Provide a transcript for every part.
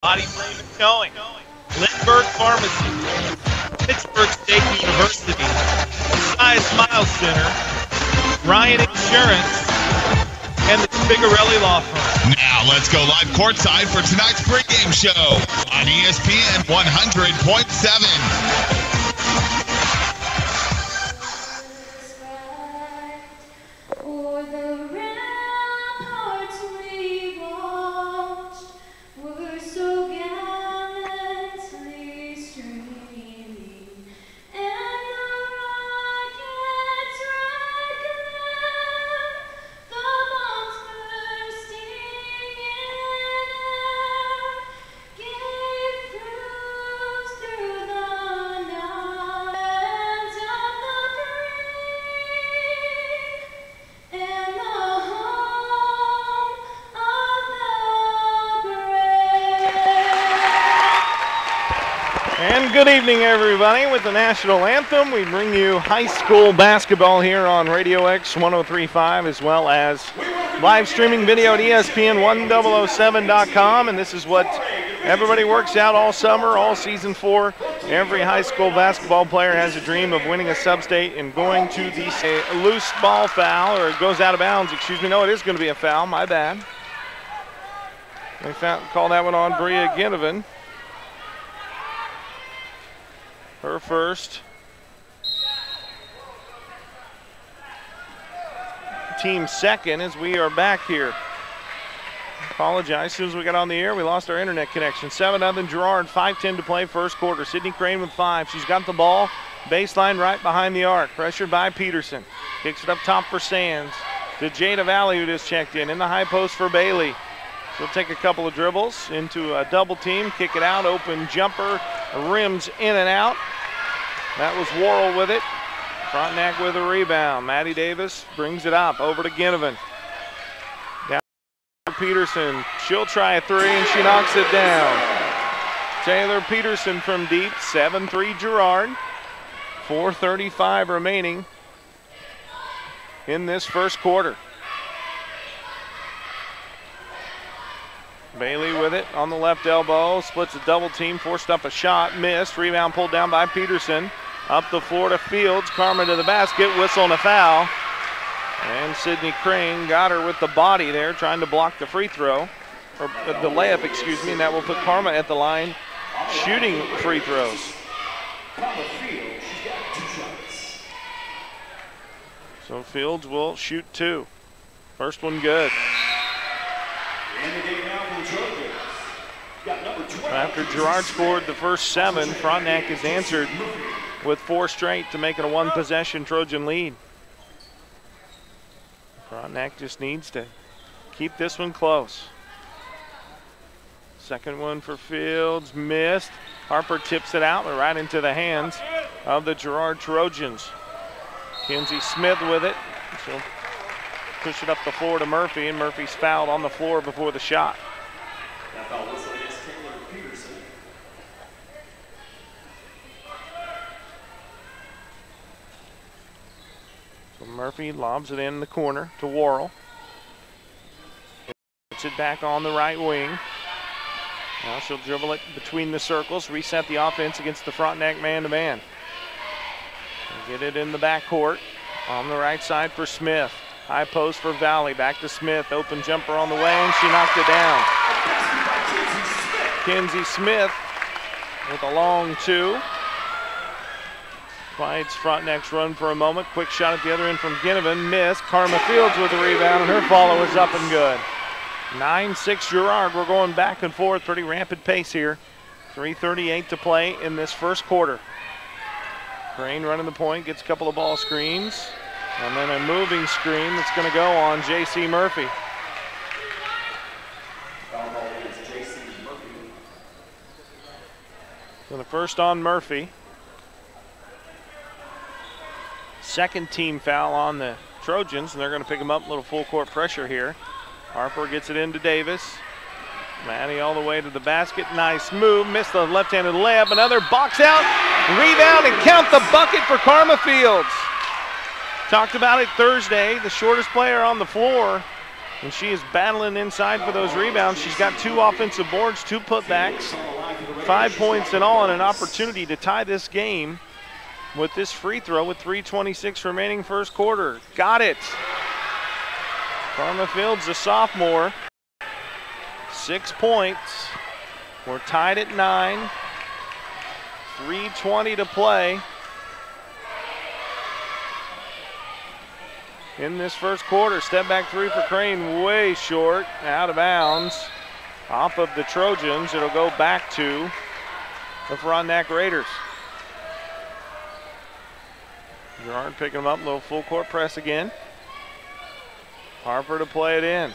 Body frame and showing. Lindbergh Pharmacy, Pittsburgh State University, Sky Smile Center, Ryan Insurance, and the Spigarelli Law Firm. Now let's go live courtside for tonight's pregame show on ESPN 100.7. Good evening, everybody. With the national anthem, we bring you high school basketball here on Radio X 103.5, as well as live streaming video at ESPN1007.com. And this is what everybody works out all summer, all season for. Every high school basketball player has a dream of winning a sub-state and going to the loose ball foul, or it goes out of bounds. Excuse me. No, it is going to be a foul. My bad. They call that one on Bria Ginnivan. Her first. Team second as we are back here. Apologize, as soon as we got on the air, we lost our internet connection. 7-0 Girard, 5:10 to play first quarter. Sydney Crane with 5. She's got the ball, baseline right behind the arc. Pressured by Peterson. Kicks it up top for Sands. To Jada Valley, who just checked in the high post for Bailey. She'll take a couple of dribbles into a double team, kick it out, open jumper, rims in and out. That was Worrell with it. Frontenac with a rebound. Maddie Davis brings it up over to Ginnivan. Down to Peterson. She'll try a three and she knocks it down. Taylor Peterson from deep. 7-3 Girard. 4:35 remaining in this first quarter. Bailey with it on the left elbow, splits a double team, forced up a shot, missed, rebound pulled down by Peterson. Up the floor to Fields, Carmen to the basket, whistle and a foul. And Sydney Crane got her with the body there, trying to block the free throw, or the layup, excuse me, and that will put Karma at the line shooting free throws. So Fields will shoot 2. First one good. After Girard scored the first 7, Frontenac has answered with 4 straight to make it a 1-possession Trojan lead. Frontenac just needs to keep this one close. Second one for Fields, missed. Harper tips it out, but right into the hands of the Girard Trojans. Kenzie Smith with it. She'll push it up the floor to Murphy, and Murphy's fouled on the floor before the shot. That foul whistle against Taylor Peterson. So Murphy lobs it in the corner to Worrell. Puts it back on the right wing. Now she'll dribble it between the circles, reset the offense against the Frontenac man-to-man. Get it in the backcourt on the right side for Smith. High post for Valley, back to Smith, open jumper on the way, and she knocked it down. Kenzie Smith with a long 2. Fights Frontenac's run for a moment. Quick shot at the other end from Ginnivan, missed. Karma Fields with the rebound, and her follow is up and good. 9-6 Girard. We're going back and forth, pretty rampant pace here. 3:38 to play in this first quarter. Crane running the point, gets a couple of ball screens. And then a moving screen that's going to go on J.C. Murphy. So the first on Murphy. Second team foul on the Trojans, and they're going to pick them up. A little full court pressure here. Harper gets it into Davis. Maddie all the way to the basket. Nice move. Missed the left-handed layup. Another box out. Rebound and count the bucket for Karma Fields. Talked about it Thursday. The shortest player on the floor And she is battling inside for those rebounds. She's got 2 offensive boards, 2 putbacks, 5 points in all, and an opportunity to tie this game with this free throw with 3:26 remaining first quarter. Got it. Karma Fields, a sophomore. 6 points. We're tied at 9. 3:20 to play in this first quarter. Step back 3 for Crane, way short, out of bounds. Off of the Trojans, it'll go back to the Frontenac Raiders. Girard picking them up, little full court press again. Harper to play it in.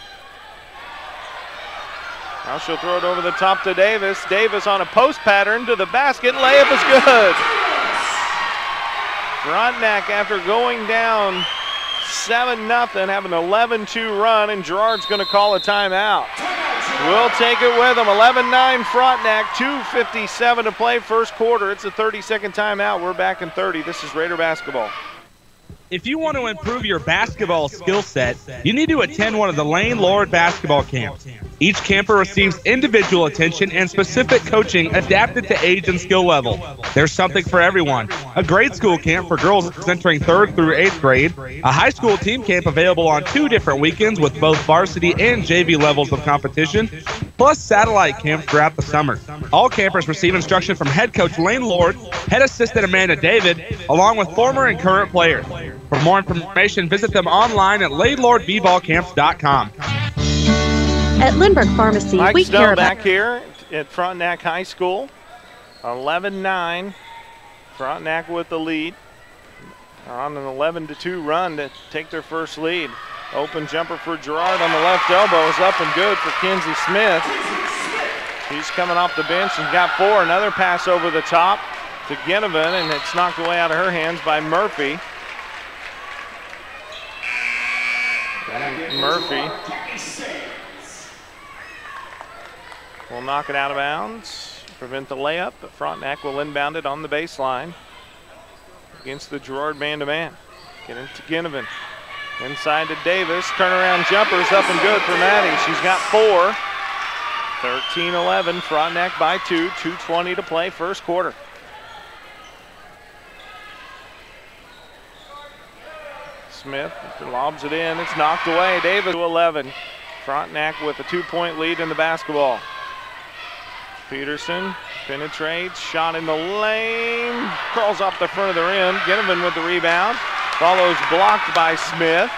Now she'll throw it over the top to Davis. Davis on a post pattern to the basket. Layup is good. Frontenac, after going down 7-0, have an 11-2 run, and Girard's going to call a timeout. We'll take it with them. 11-9 Frontenac, 2:57 to play first quarter. It's a 30-second timeout. We're back in 30. This is Raider basketball. If you want to improve your basketball skill set, you need to attend one of the Lane Lord basketball camps. Each camper receives individual attention and specific coaching adapted to age and skill level. There's something for everyone. A grade school camp for girls entering 3rd through 8th grade, a high school team camp available on 2 different weekends with both varsity and JV levels of competition, plus satellite camps throughout the summer. All campers receive instruction from head coach Lane Lord, head assistant Amanda David, along with former and current players. For more information, visit them online at LaneLordBballCamps.com. At Lindbergh Pharmacy, Mike we Snow care about... back here at Frontenac High School. 11-9. Frontenac with the lead. On an 11-2 run to take their first lead. Open jumper for Girard on the left elbow is up and good for Kenzie Smith. She's coming off the bench and got 4. Another pass over the top to Ginnivan, and it's knocked away out of her hands by Murphy. Murphy will knock it out of bounds, prevent the layup, but Frontenac will inbound it on the baseline against the Girard man-to-man. Get into Ginnivan. Inside to Davis. Turnaround jumpers up and good for Maddie. She's got 4. 13-11. Frontenac by 2. 2:20 to play first quarter. Smith lobs it in. It's knocked away. Davis to 11. Frontenac with a 2-point lead in the basketball. Peterson penetrates. Shot in the lane. Crawls off the front of the rim. Ginnivan with the rebound. Follows blocked by Smith.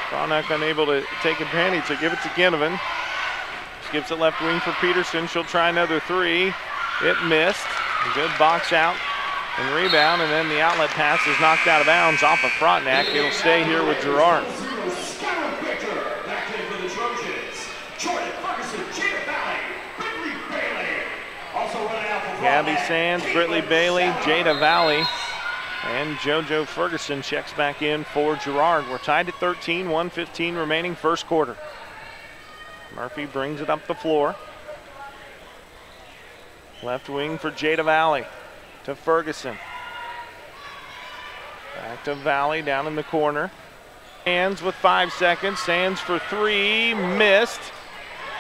Frontenac unable to take advantage, so give it to Ginnivan. Skips it left wing for Peterson. She'll try another 3. It missed. A good box out and rebound, and then the outlet pass is knocked out of bounds off of Frontenac. It'll stay here with Girard. Gabby Sands, Britley Bailey, Jada Valley, and JoJo Ferguson checks back in for Girard. We're tied at 13, 1:15 remaining first quarter. Murphy brings it up the floor. Left wing for Jada Valley to Ferguson. Back to Valley down in the corner. Sands with 5 seconds. Sands for 3, missed.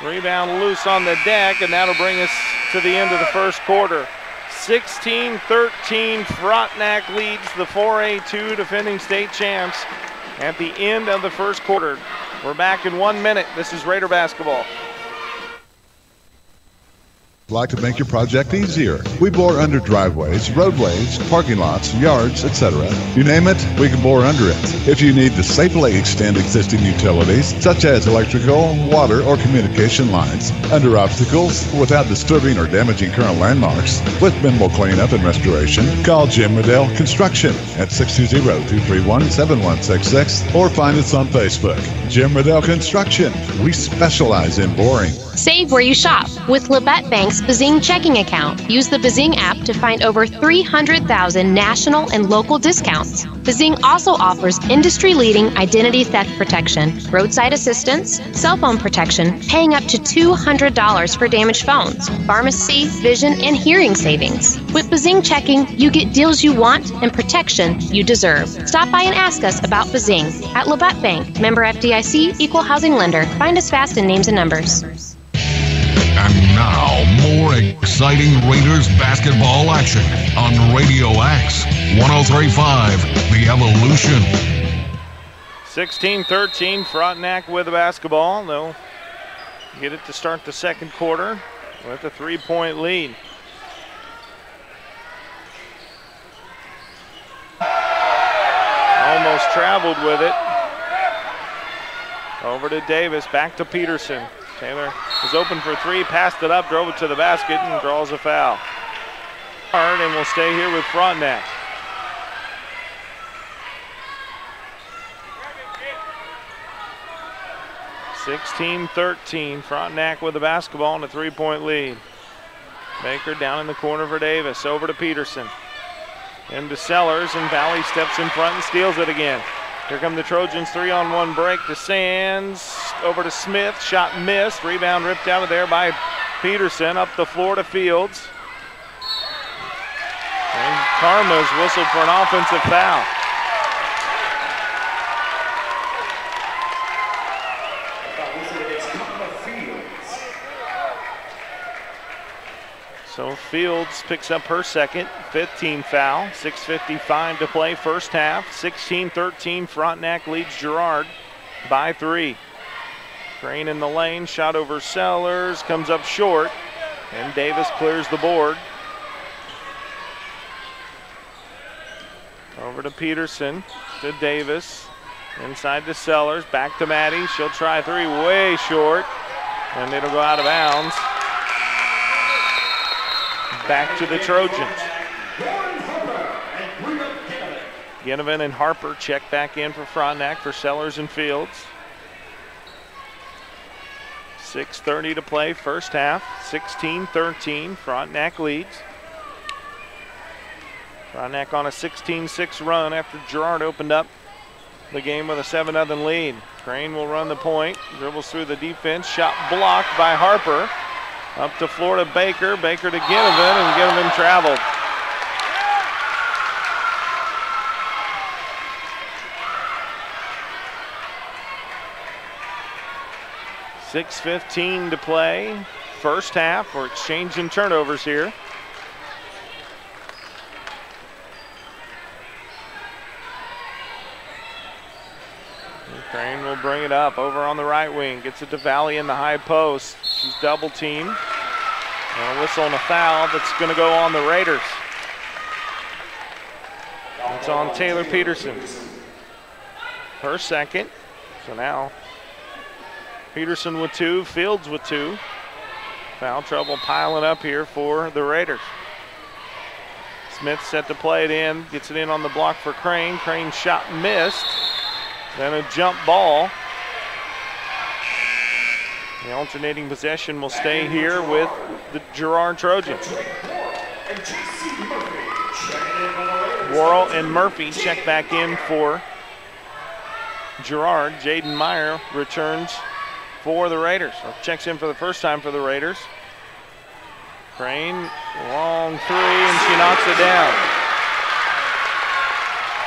Rebound loose on the deck, and that'll bring us to the end of the first quarter. 16-13, Frontenac leads the 4A2 defending state champs at the end of the first quarter. We're back in 1 minute. This is Raider basketball. Like to make your project easier? We bore under driveways, roadways, parking lots, yards, etc. You name it, we can bore under it. If you need to safely extend existing utilities, such as electrical, water, or communication lines, under obstacles, without disturbing or damaging current landmarks, with minimal cleanup and restoration, call Jim Riddell Construction at 620-231-7166 or find us on Facebook. Jim Riddell Construction. We specialize in boring. Save where you shop with Labette Bank's Bazing checking account. Use the Bazing app to find over 300,000 national and local discounts. Bazing also offers industry-leading identity theft protection, roadside assistance, cell phone protection, paying up to $200 for damaged phones, pharmacy, vision, and hearing savings. With Bazing checking, you get deals you want and protection you deserve. Stop by and ask us about Bazing at Labette Bank, member FDIC, equal housing lender. Find us fast in names and numbers. And now, more exciting Raiders basketball action on Radio X 103.5, The Evolution. 16-13, Frontenac with the basketball. They'll get it to start the second quarter with a 3-point lead. Almost traveled with it. Over to Davis, back to Peterson. Taylor was open for three, passed it up, drove it to the basket, and draws a foul. Hard, and will stay here with Frontenac. (16-13), Frontenac with the basketball and a 3-point lead. Baker down in the corner for Davis, over to Peterson. Into Sellers, and Valley steps in front and steals it again. Here come the Trojans, 3-on-1 break to Sands, over to Smith, shot missed, rebound ripped out of there by Peterson, up the floor to Fields. And Karma's whistled for an offensive foul. So Fields picks up her second, 15th foul, 6:55 to play first half. 16-13, Frontenac leads Girard by 3. Crane in the lane, shot over Sellers, comes up short, and Davis clears the board. Over to Peterson, to Davis, inside to Sellers, back to Maddie. She'll try three, way short, and it'll go out of bounds. Back to the Trojans. Ginnivan and Harper check back in for Frontenac for Sellers and Fields. 6:30 to play first half. 16-13, Frontenac leads. Frontenac on a 16-6 run after Girard opened up the game with a 7-0 lead. Crane will run the point, dribbles through the defense, shot blocked by Harper. Up the floor to Baker, Baker to Ginnivan, and Ginnivan traveled. $6:15 to play, first half. We're exchanging turnovers here. Crane will bring it up over on the right wing, gets it to Valley in the high post. She's double teamed. And a whistle and a foul that's going to go on the Raiders. It's on Taylor Peterson. Her second. So now Peterson with 2, Fields with 2. Foul trouble piling up here for the Raiders. Smith set to play it in, gets it in on the block for Crane. Crane shot missed. Then a jump ball. The alternating possession will stay here with the Girard Trojans. Worrell and Murphy check back in for Girard. Jaden Meyer returns for the Raiders, or checks in for the first time for the Raiders. Crane, long three, and she knocks it down.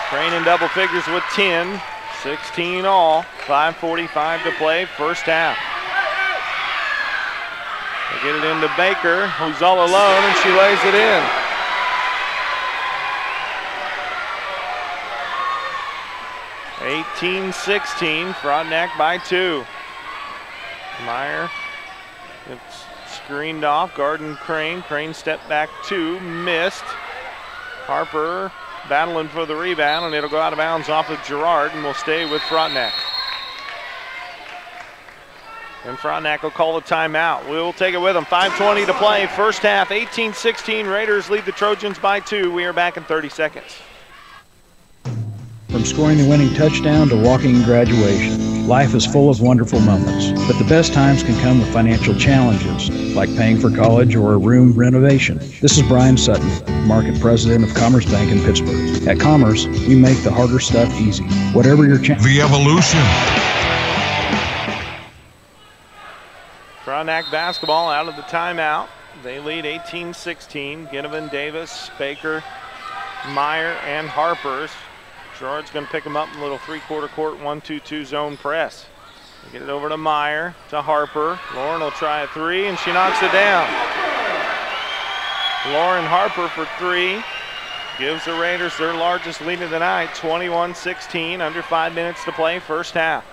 Crane in double figures with 10. 16 all, 5:45 to play, first half. They get it into Baker, who's all alone, and she lays it in. (18-16), Frontenac by 2. Meyer, it's screened off, guarding Crane. Crane stepped back 2, missed. Harper battling for the rebound, and it'll go out of bounds off of Girard and will stay with Frontenac. And Frontenac will call the timeout. We'll take it with them. 5:20 to play, first half. 18-16, Raiders lead the Trojans by 2. We are back in 30 seconds. From scoring the winning touchdown to walking in graduation, Life is full of wonderful moments, but the best times can come with financial challenges, like paying for college or a room renovation. This is Brian Sutton, Market President of Commerce Bank in Pittsburgh. At Commerce, we make the harder stuff easy. Whatever your challenge. The evolution. Frontenac basketball out of the timeout. They lead 18-16. Ginnivan, Davis, Baker, Meyer, and Harpers. Girard's going to pick them up in a little three-quarter court 1-2-2 zone press. They get it over to Meyer, to Harper. Lauren will try a three, and she knocks it down. Lauren Harper for three. Gives the Raiders their largest lead of the night, 21-16, under 5 minutes to play, first half.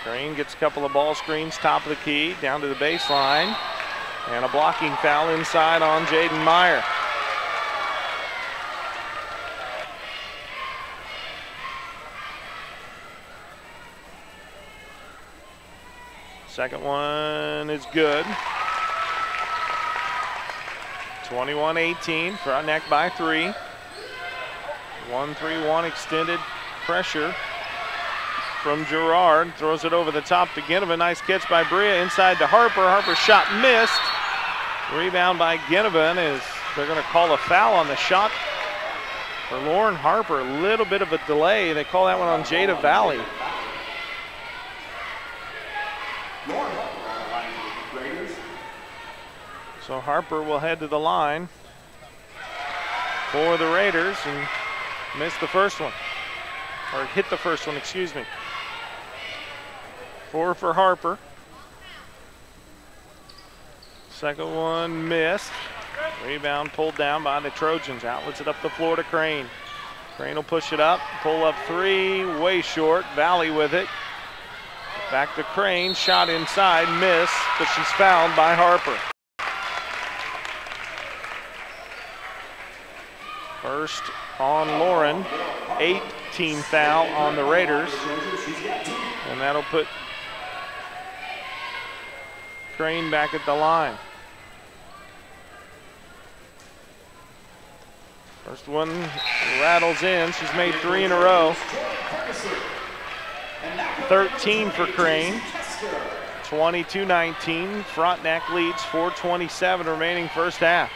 Crane gets a couple of ball screens, top of the key, down to the baseline. And a blocking foul inside on Jaden Meyer. Second one is good. 21-18, Frontenac by 3. 1-3-1 extended pressure from Girard. Throws it over the top to Ginnivan. Nice catch by Bria inside to Harper. Harper's shot missed. Rebound by Ginnivan as they're going to call a foul on the shot for Lauren Harper. A little bit of a delay. They call that one on Jada Valley. So Harper will head to the line for the Raiders and miss the first one. Or hit the first one, excuse me. 4 for Harper. Second one missed. Rebound pulled down by the Trojans. Outlets it up the floor to Crane. Crane will push it up, pull up three, way short. Valley with it. Back to Crane, shot inside, miss, but she's fouled by Harper. First on Lauren, 8-team foul on the Raiders. And that'll put Crane back at the line. First one rattles in. She's made 3 in a row. 13 for Crane. 22-19. Frontenac leads, 4:27 remaining first half.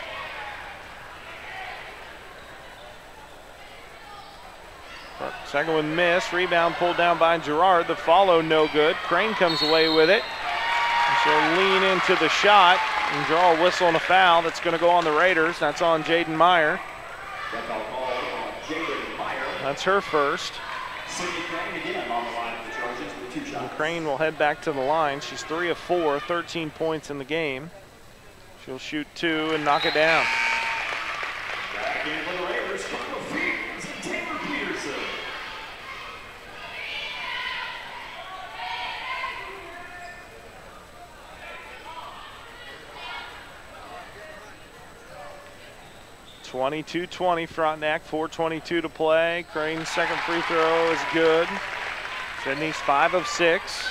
Second one missed. Rebound pulled down by Girard. The follow no good. Crane comes away with it. And she'll lean into the shot and draw a whistle and a foul that's going to go on the Raiders. That's on Jaden Meyer. That's her first. And Crane will head back to the line. She's 3 of 4, 13 points in the game. She'll shoot 2 and knock it down. Back in for the Raiders, 22-20 Frontenac, 4:22 to play. Crane's second free throw is good. Sydney's 5 of 6.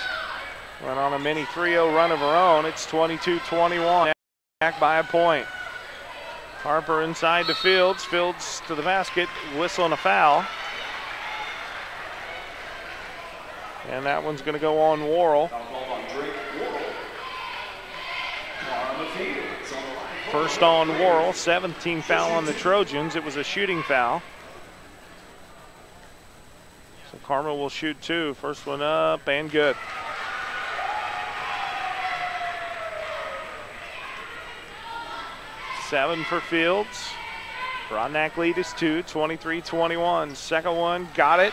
Went on a mini 3-0 run of her own. It's 22-21. Back by a point. Harper inside to Fields. Fields to the basket. Whistle and a foul. And that one's going to go on Worrell. First on Worrell, 17th foul on the Trojans. It was a shooting foul. So Carmel will shoot 2. First one up and good. Seven for Fields. Frontenac lead is 2, 23-21. Second one, got it.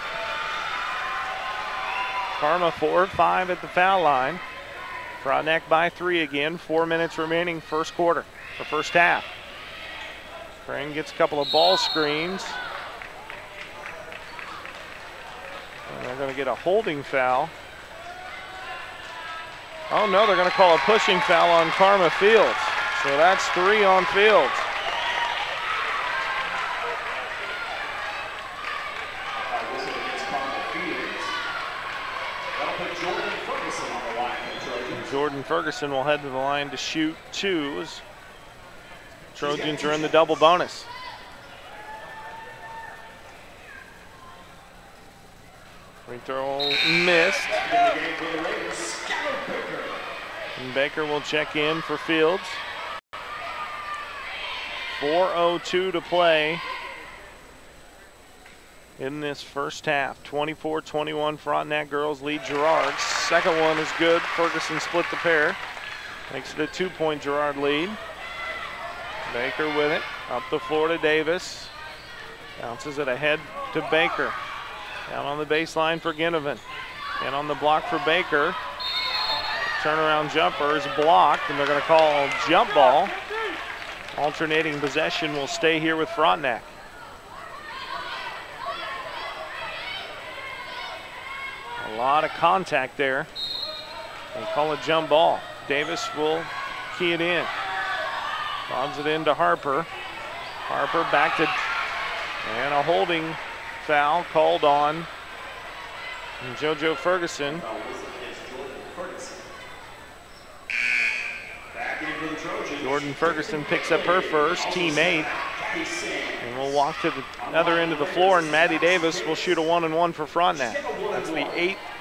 Karma 4-5 at the foul line. Frontenac by 3 again. 4 minutes remaining first quarter, or first half. Crane gets a couple of ball screens. And they're going to get a holding foul. Oh no, they're going to call a pushing foul on Karma Fields. So that's 3 on Fields. Jordan Ferguson will head to the line to shoot 2 as Trojans are in the double bonus. Free throw missed. And Baker will check in for Fields. 4:02 to play in this first half. 24-21 Frontenac girls lead Girard. Second one is good. Ferguson split the pair. Makes it a 2-point Girard lead. Baker with it. Up the floor to Davis. Bounces it ahead to Baker. Down on the baseline for Ginnivan. And on the block for Baker. Turnaround jumper is blocked, and they're going to call jump ball. Alternating possession will stay here with Frontenac. A lot of contact there. They call it jump ball. Davis will key it in. Lobs it into Harper. Harper back to, and a holding foul called on JoJo Ferguson. Jordan Ferguson picks up her first, teammate. And we'll walk to the other end of the floor, and Maddie Davis will shoot a 1-and-1 for Frontenac. That's the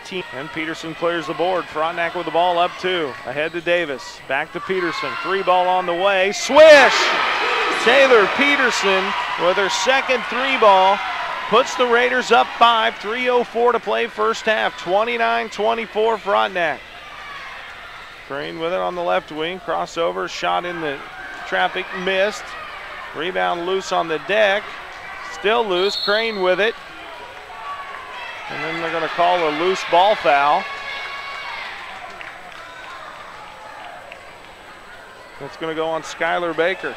18th. And Peterson clears the board. Frontenac with the ball up 2. Ahead to Davis. Back to Peterson. 3 ball on the way. Swish! Taylor Peterson with her second 3 ball. Puts the Raiders up 5. 3:04 to play first half. 29-24 Frontenac. Crane with it on the left wing. Crossover. Shot in the traffic. Missed. Rebound loose on the deck. Still loose. Crane with it. And then they're going to call a loose ball foul. That's going to go on Skylar Baker.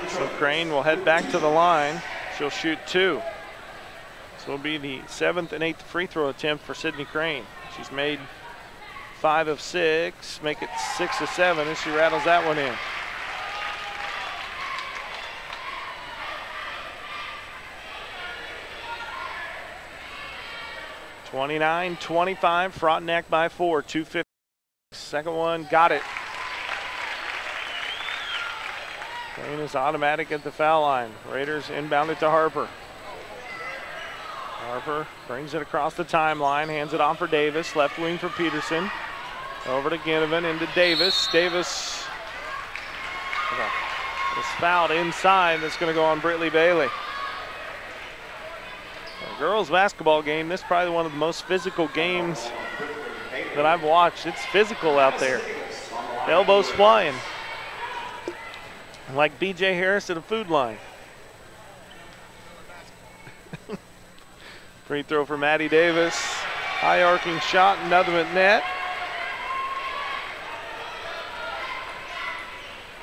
So Crane will head back to the line. She'll shoot 2. This will be the 7th and 8th free throw attempt for Sydney Crane. She's made 5 of 6, make it 6 of 7 as she rattles that one in. (29-25) Frontenac by 4. 2:50. Second one, got it. Crane is automatic at the foul line. Raiders inbound it to Harper. Harper brings it across the timeline, hands it off for Davis. Left wing for Peterson. Over to Ginnivan, into Davis. Davis is fouled inside. That's going to go on Brittany Bailey. A girls basketball game, this is probably one of the most physical games that I've watched. It's physical out there. Elbows flying. Like B.J. Harris at a food line. Free throw for Maddie Davis. High arcing shot, another at net.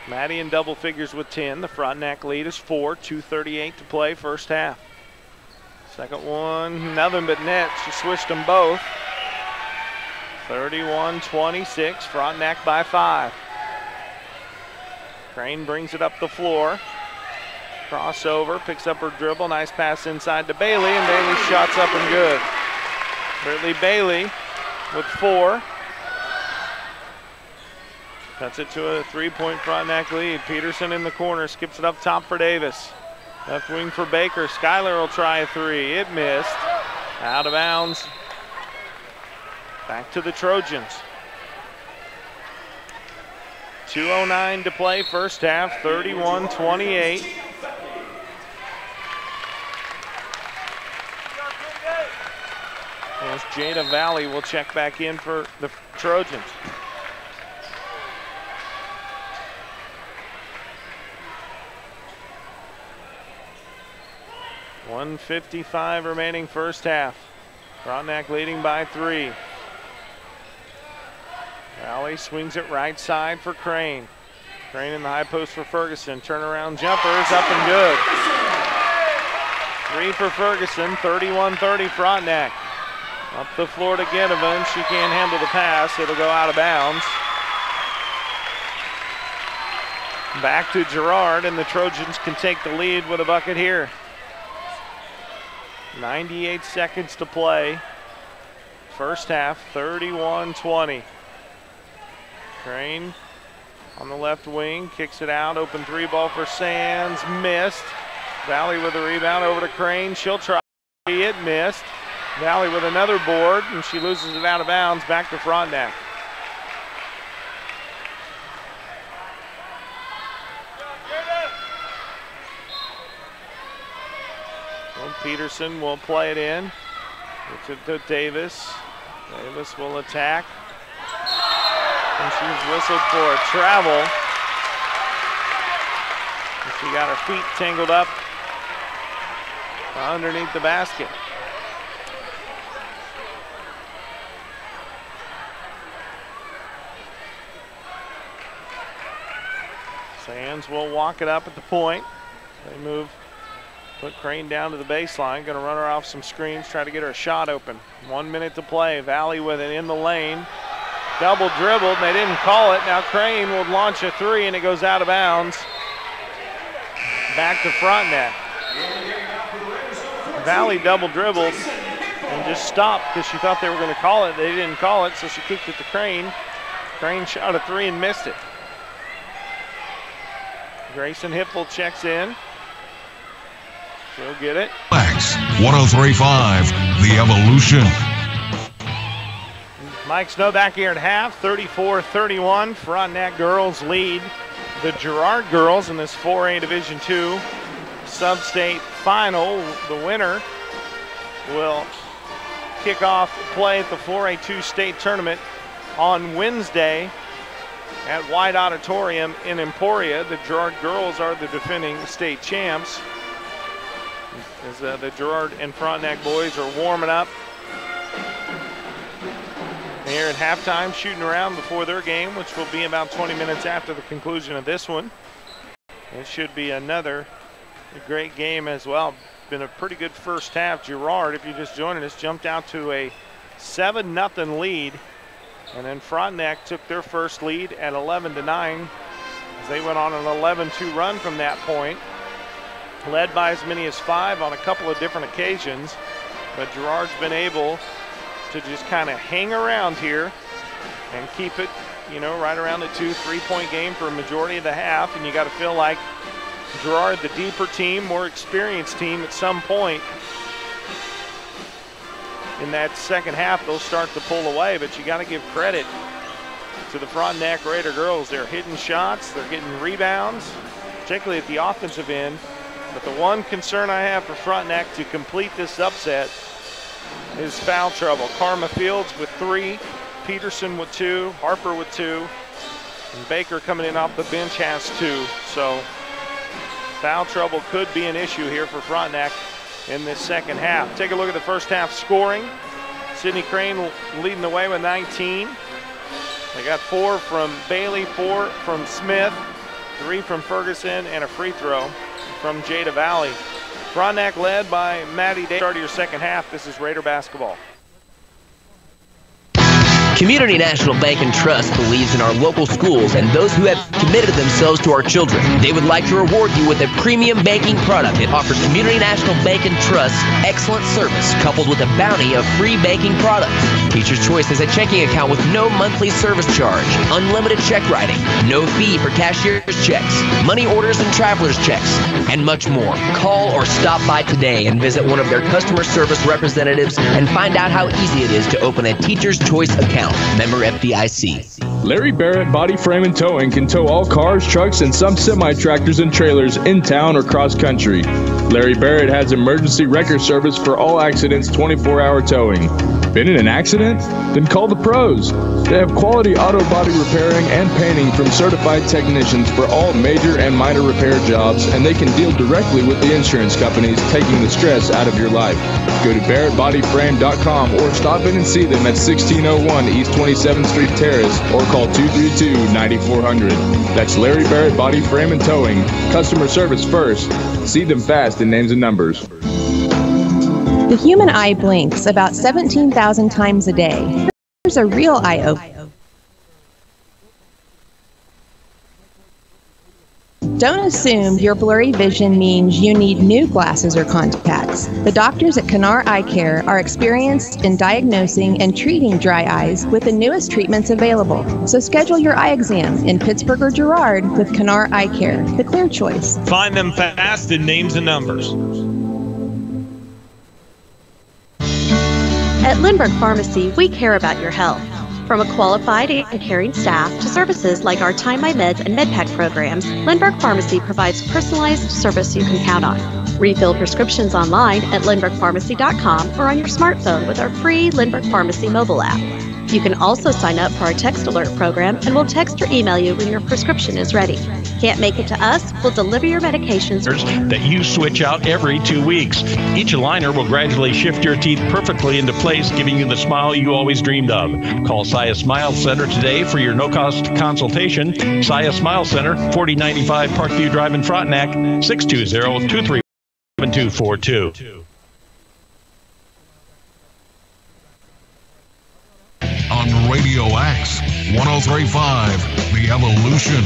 Maddie in double figures with 10. The Frontenac lead is 4. 2:38 to play first half. Second one, nothing but net. She switched them both. 31-26, Frontenac by 5. Crane brings it up the floor. Crossover, picks up her dribble. Nice pass inside to Bailey, and Bailey's shot's up and good. Brittany Bailey with 4. Cuts it to a 3-point Frontenac lead. Peterson in the corner, skips it up top for Davis. Left wing for Baker. Skylar will try a 3. It missed. Out of bounds. Back to the Trojans. 2:09 to play first half. 31-28. As Jada Valley will check back in for the Trojans. .155 remaining first half. Frontenac leading by 3. Valley swings it right side for Crane. Crane in the high post for Ferguson. Turnaround jumpers up and good. 3 for Ferguson. 31-30 Frontenac. Up the floor to Ginnivan. She can't handle the pass. It'll go out of bounds. Back to Girard, and the Trojans can take the lead with a bucket here. 98 seconds to play. First half, 31-20. Crane on the left wing, kicks it out, open three ball for Sands, missed. Valley with a rebound over to Crane, she'll try it, missed. Valley with another board, and she loses it out of bounds, back to Frontenac. So Peterson will play it in to Davis. Davis will attack. And she's whistled for a travel. And she got her feet tangled up underneath the basket. Sands will walk it up at the point. They move, put Crane down to the baseline. Going to run her off some screens, try to get her a shot open. 1 minute to play. Valley with it in the lane. Double dribbled, and they didn't call it. Now Crane will launch a three, and it goes out of bounds. Back to Frontenac. Valley double dribbled and just stopped because she thought they were going to call it. They didn't call it, so she kicked it to Crane. Crane shot a three and missed it. Grayson Hippel checks in. She'll get it. Max 103.5, The Evolution. Mike Snow back here at half, 34-31. Frontenac girls lead the Girard girls in this 4A Division II sub-state final. The winner will kick off play at the 4A2 state tournament on Wednesday at White Auditorium in Emporia. The Girard girls are the defending state champs. As the Girard and Frontenac boys are warming up here at halftime, shooting around before their game, which will be about 20 minutes after the conclusion of this one. It should be another great game as well. Been a pretty good first half. Girard, if you're just joining us, jumped out to a 7-0 lead. And then Frontenac took their first lead at 11-9 as they went on an 11-2 run from that point. Led by as many as 5 on a couple of different occasions. But Girard's been able to just kind of hang around here and keep it, you know, right around the 2-3 point game for a majority of the half. And you got to feel like Girard, the deeper team, more experienced team, at some point in that second half, they'll start to pull away. But you got to give credit to the Frontenac Raider girls. They're hitting shots, they're getting rebounds, particularly at the offensive end. But the one concern I have for Frontenac to complete this upset is foul trouble. Karma Fields with 3, Peterson with 2, Harper with 2, and Baker coming in off the bench has 2. So foul trouble could be an issue here for Frontenac in this second half. Take a look at the first half scoring. Sydney Crane leading the way with 19. They got 4 from Bailey, 4 from Smith, 3 from Ferguson, and a free throw from Jada Valley. Frontenac led by Maddie Day. Start of your second half. This is Raider basketball. Community National Bank and Trust believes in our local schools and those who have committed themselves to our children. They would like to reward you with a premium banking product that offers Community National Bank and Trust excellent service coupled with a bounty of free banking products. Teacher's Choice has a checking account with no monthly service charge, unlimited check writing, no fee for cashier's checks, money orders and traveler's checks, and much more. Call or stop by today and visit one of their customer service representatives and find out how easy it is to open a Teacher's Choice account. Member FDIC. Larry Barrett Body Frame and Towing can tow all cars, trucks, and some semi-tractors and trailers in town or cross country. Larry Barrett has emergency wrecker service for all accidents, 24-hour towing. Been in an accident? Then call the pros. They have quality auto body repairing and painting from certified technicians for all major and minor repair jobs, and they can deal directly with the insurance companies, taking the stress out of your life. Go to BarrettBodyFrame.com or stop in and see them at 1601 East 27th Street Terrace or call 232-9400. That's Larry Barrett Body Frame and Towing. Customer service first. See them fast in names and numbers. The human eye blinks about 17,000 times a day. Here's a real eye opener. Don't assume your blurry vision means you need new glasses or contacts. The doctors at Girard Eye Care are experienced in diagnosing and treating dry eyes with the newest treatments available. So schedule your eye exam in Pittsburgh or Girard with Girard Eye Care, the clear choice. Find them fast in names and numbers. At Lindbergh Pharmacy, we care about your health. From a qualified and caring staff to services like our Time My Meds and MedPack programs, Lindbergh Pharmacy provides personalized service you can count on. Refill prescriptions online at lindberghpharmacy.com or on your smartphone with our free Lindbergh Pharmacy mobile app. You can also sign up for our text alert program and we'll text or email you when your prescription is ready. Can't make it to us? We'll deliver your medications that you switch out every 2 weeks. Each aligner will gradually shift your teeth perfectly into place, giving you the smile you always dreamed of. Call Saya Smile Center today for your no-cost consultation. Saya Smile Center, 4095 Parkview Drive in Frontenac, 620-237-7242. On Radio X, 103.5, The Evolution.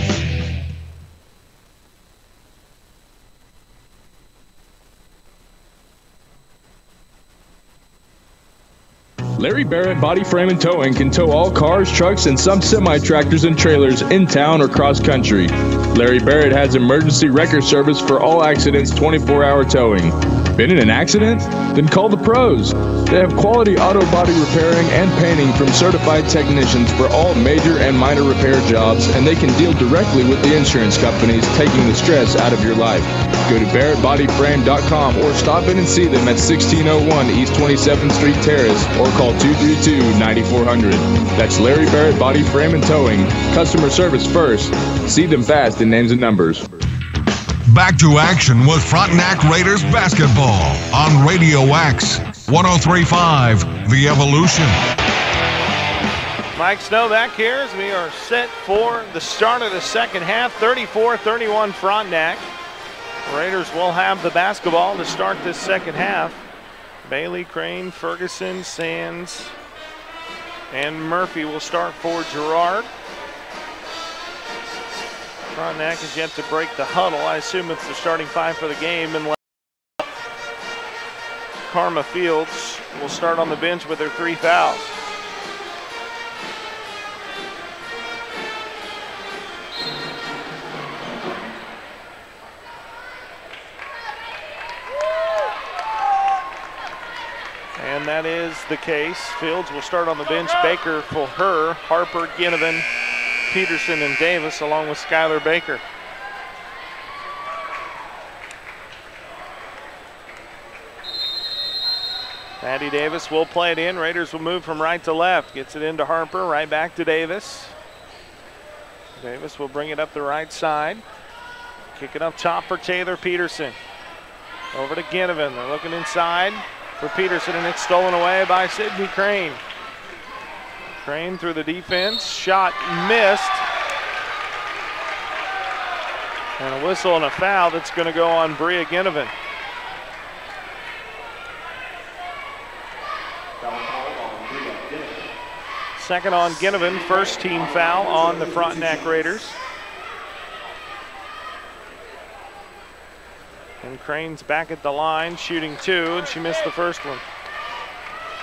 Larry Barrett Body Frame and Towing can tow all cars, trucks, and some semi-tractors and trailers in town or cross country. Larry Barrett has emergency wrecker service for all accidents, 24-hour towing. Been in an accident? Then call the pros. They have quality auto body repairing and painting from certified technicians for all major and minor repair jobs, and they can deal directly with the insurance companies, taking the stress out of your life. Go to barrettbodyframe.com or stop in and see them at 1601 East 27th Street Terrace or call 232-9400. That's Larry Barrett Body Frame and Towing. Customer service first. See them fast in names and numbers. Back to action with Frontenac Raiders basketball on Radio X, 103.5, The Evolution. Mike Snow back here as we are set for the start of the second half. 34-31 Frontenac. Raiders will have the basketball to start this second half. Bailey, Crane, Ferguson, Sands, and Murphy will start for Girard. Frontenac is yet to break the huddle. I assume it's the starting five for the game, unless Karma Fields will start on the bench with her 3 fouls. And that is the case. Fields will start on the bench. Baker for her, Harper, Ginnivan, Peterson, and Davis, along with Skylar Baker. Maddie Davis will play it in. Raiders will move from right to left. Gets it into Harper, right back to Davis. Davis will bring it up the right side. Kick it up top for Taylor Peterson. Over to Ginnivan. They're looking inside for Peterson, and it's stolen away by Sydney Crane. Crane through the defense. Shot missed. And a whistle and a foul that's going to go on Bria Ginnivan. Second on Ginnivan, first team foul on the Frontenac Raiders. And Crane's back at the line, shooting 2, and she missed the first one.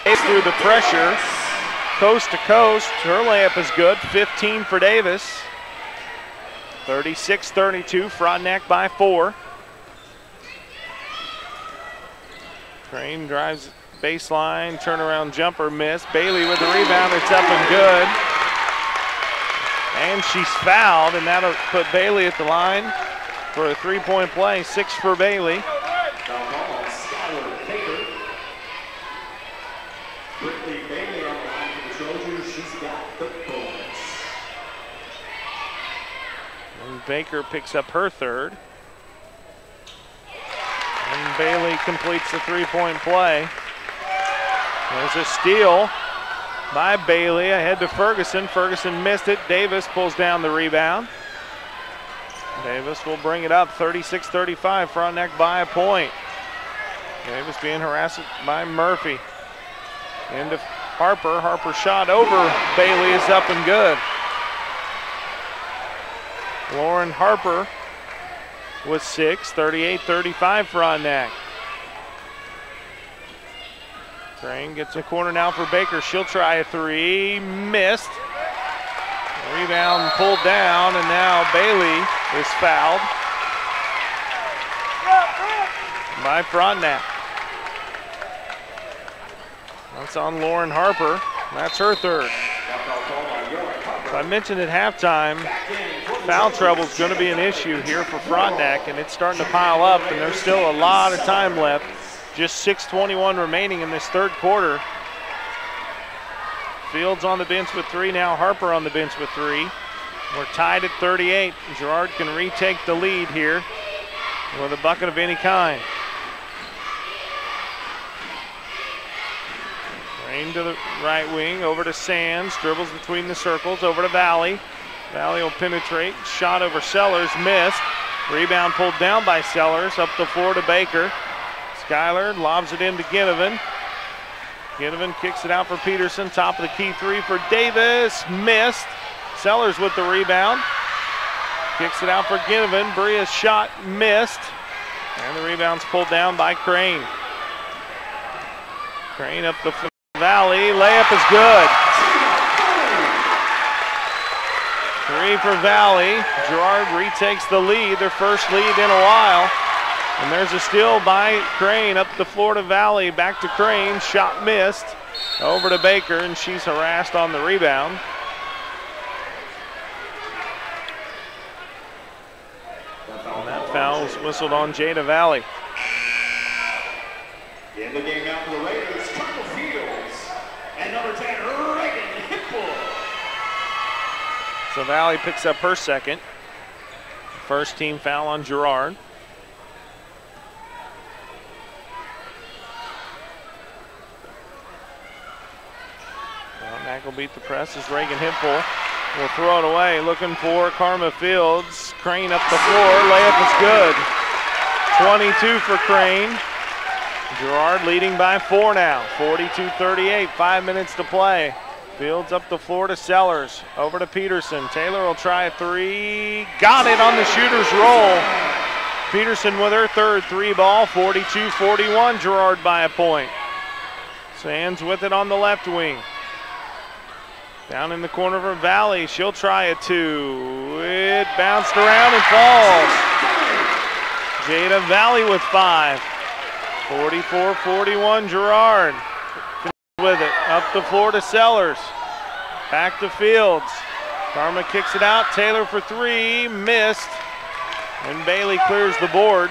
Through the pressure, coast to coast. Her layup is good, 15 for Davis. 36-32, Frontenac by 4. Crane drives baseline, turnaround jumper miss. Bailey with the rebound, it's up and good. And she's fouled, and that'll put Bailey at the line for a 3-point play. 6 for Bailey. And Baker picks up her third. And Bailey completes the 3-point play. There's a steal by Bailey ahead to Ferguson. Ferguson missed it. Davis pulls down the rebound. Davis will bring it up, 36-35, Frontenac by a point. Davis being harassed by Murphy. Into Harper. Harper shot over Bailey is up and good. Lauren Harper with 6, 38-35 Frontenac. Crane gets a corner now for Baker. She'll try a 3, missed. Rebound pulled down, and now Bailey is fouled by Frontenac. That's on Lauren Harper. That's her third. So I mentioned at halftime, foul trouble is going to be an issue here for Frontenac, and it's starting to pile up, and there's still a lot of time left. Just 6:21 remaining in this third quarter. Fields on the bench with 3 now. Harper on the bench with 3. We're tied at 38. Girard can retake the lead here with a bucket of any kind. Crane to the right wing, over to Sands, dribbles between the circles, over to Valley. Valley will penetrate, shot over Sellers, missed. Rebound pulled down by Sellers, up the floor to Baker. Schuyler lobs it into Ginnivan. Ginnivan kicks it out for Peterson, top of the key 3 for Davis, missed. Sellers with the rebound. Kicks it out for Ginnivan, Bria's shot missed. And the rebound's pulled down by Crane. Crane up the Valley, layup is good. 3 for Valley. Girard retakes the lead, their first lead in a while. And there's a steal by Crane up the floor to Valley, back to Crane, shot missed. Over to Baker, and she's harassed on the rebound. And that foul was whistled on Jada Valley. In the game now for the Raiders, Triple Fields. And number 10, Reagan Hipple. So Valley picks up her second. First team foul on Girard. Frontenac will beat the press as Reagan Hipple will throw it away. Looking for Karma Fields. Crane up the floor. Layup is good. 22 for Crane. Girard leading by 4 now. 42-38. 5 minutes to play. Fields up the floor to Sellers. Over to Peterson. Taylor will try a 3. Got it on the shooter's roll. Peterson with her third 3 ball. 42-41. Girard by a point. Sands with it on the left wing. Down in the corner for Valley. She'll try a 2. It bounced around and falls. Jada Valley with 5. 44-41 Girard. With it. Up the floor to Sellers. Back to Fields. Karma kicks it out. Taylor for 3. Missed. And Bailey clears the board.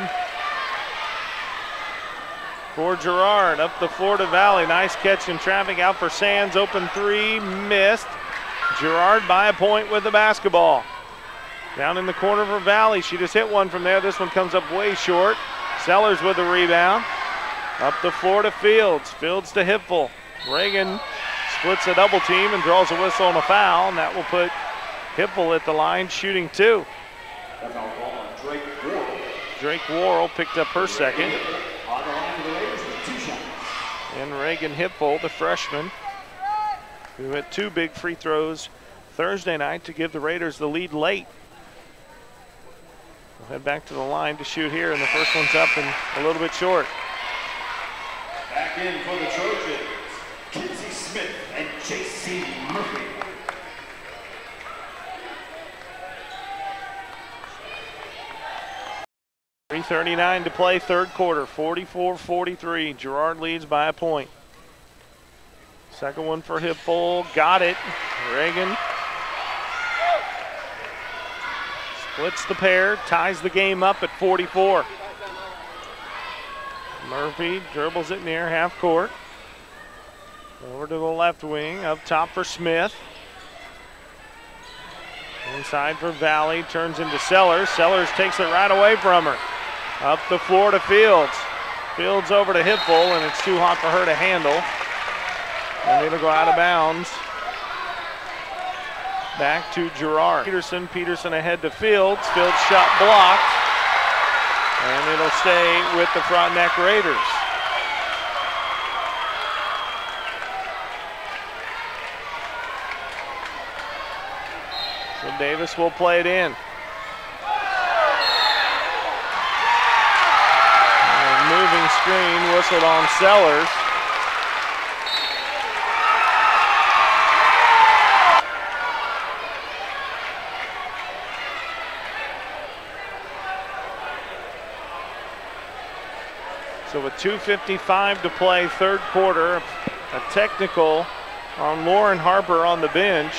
For Girard, up the floor to Valley. Nice catch in traffic, out for Sands. Open 3, missed. Girard by a point with the basketball. Down in the corner for Valley. She just hit one from there. This one comes up way short. Sellers with the rebound. Up the floor to Fields. Fields to Hipple. Reagan splits a double team and draws a whistle on a foul, and that will put Hipple at the line shooting 2. Drake Worrell picked up her second. And Reagan Hipple, the freshman, who had 2 big free throws Thursday night to give the Raiders the lead late. We'll head back to the line to shoot here, and the first one's up and a little bit short. Back in for the Trojans, Kinsey Smith and J.C. Murphy. .339 to play, third quarter, 44-43. Girard leads by a point. Second one for Hipple, got it. Reagan splits the pair, ties the game up at 44. Murphy dribbles it near half court. Over to the left wing, up top for Smith. Inside for Valley, turns into Sellers. Sellers takes it right away from her. Up the floor to Fields. Fields over to Hipple, and it's too hot for her to handle. And it'll go out of bounds. Back to Girard. Peterson ahead to Fields. Fields shot blocked. And it'll stay with the Frontenac Raiders. So Davis will play it in. screen, whistled on Sellers. So with 2:55 to play, third quarter, a technical on Lauren Harper on the bench.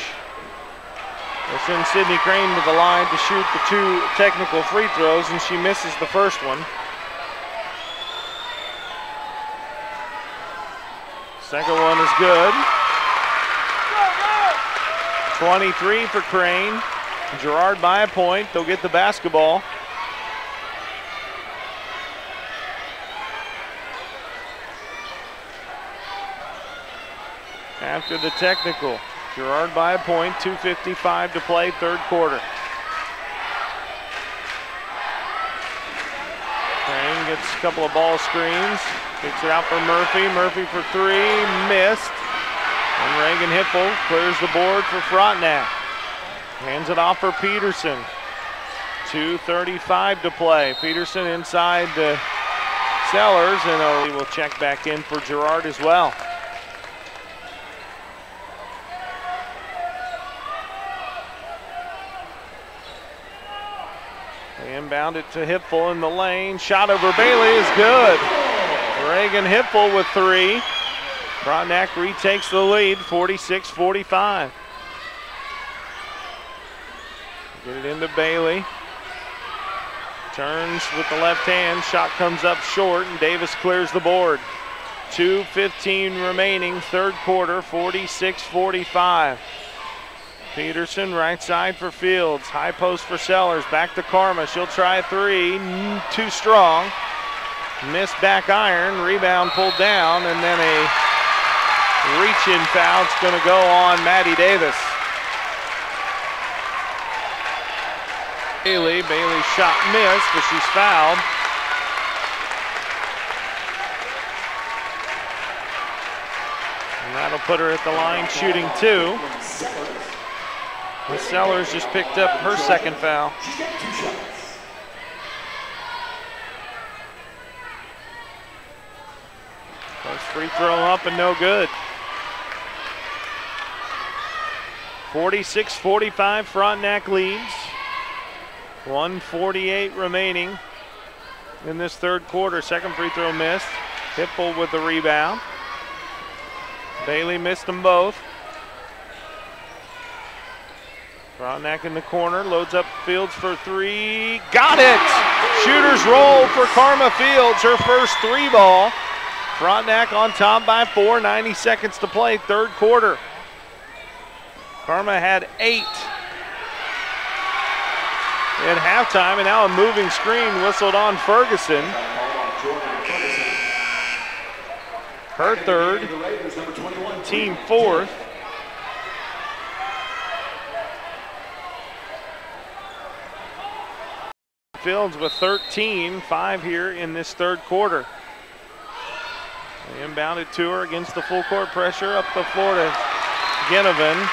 We'll send Sydney Crane to the line to shoot the 2 technical free throws, and she misses the first one. Second one is good. 23 for Crane. Girard by a point. They'll get the basketball. After the technical, Girard by a point, 2:55 to play, third quarter. Crane gets a couple of ball screens, kicks it out for Murphy. Murphy for 3, missed. And Reagan Hippel clears the board for Frontenac. Hands it off for Peterson. 2:35 to play. Peterson inside the Sellers, and he will check back in for Girard as well. Inbound it to Hippel in the lane. Shot over Bailey is good. Reagan Hippel with 3. Frontenac retakes the lead, 46-45. Get it into Bailey. Turns with the left hand. Shot comes up short, and Davis clears the board. 2:15 remaining, third quarter, 46-45. Peterson right side for Fields. High post for Sellers. Back to Karma. She'll try a 3. Too strong. Missed back iron. Rebound pulled down. And then a reach-in foul. It's going to go on Maddie Davis. Bailey's shot missed, but she's fouled. And that'll put her at the line shooting 2. The Sellers just picked up her second foul. First free throw up and no good. 46-45, Frontenac leads. 1:48 remaining in this third quarter. Second free throw missed. Hippel with the rebound. Bailey missed them both. Frontenac in the corner, loads up Fields for 3. Got it! Shooter's roll for Karma Fields, her first 3 ball. Frontenac on top by 4, 90 seconds to play, third quarter. Karma had 8 at halftime, and now a moving screen whistled on Ferguson. Her third, team 4th. Fields with 13, 5 here in this third quarter. They inbounded to her against the full court pressure, up the floor to Ginnivan.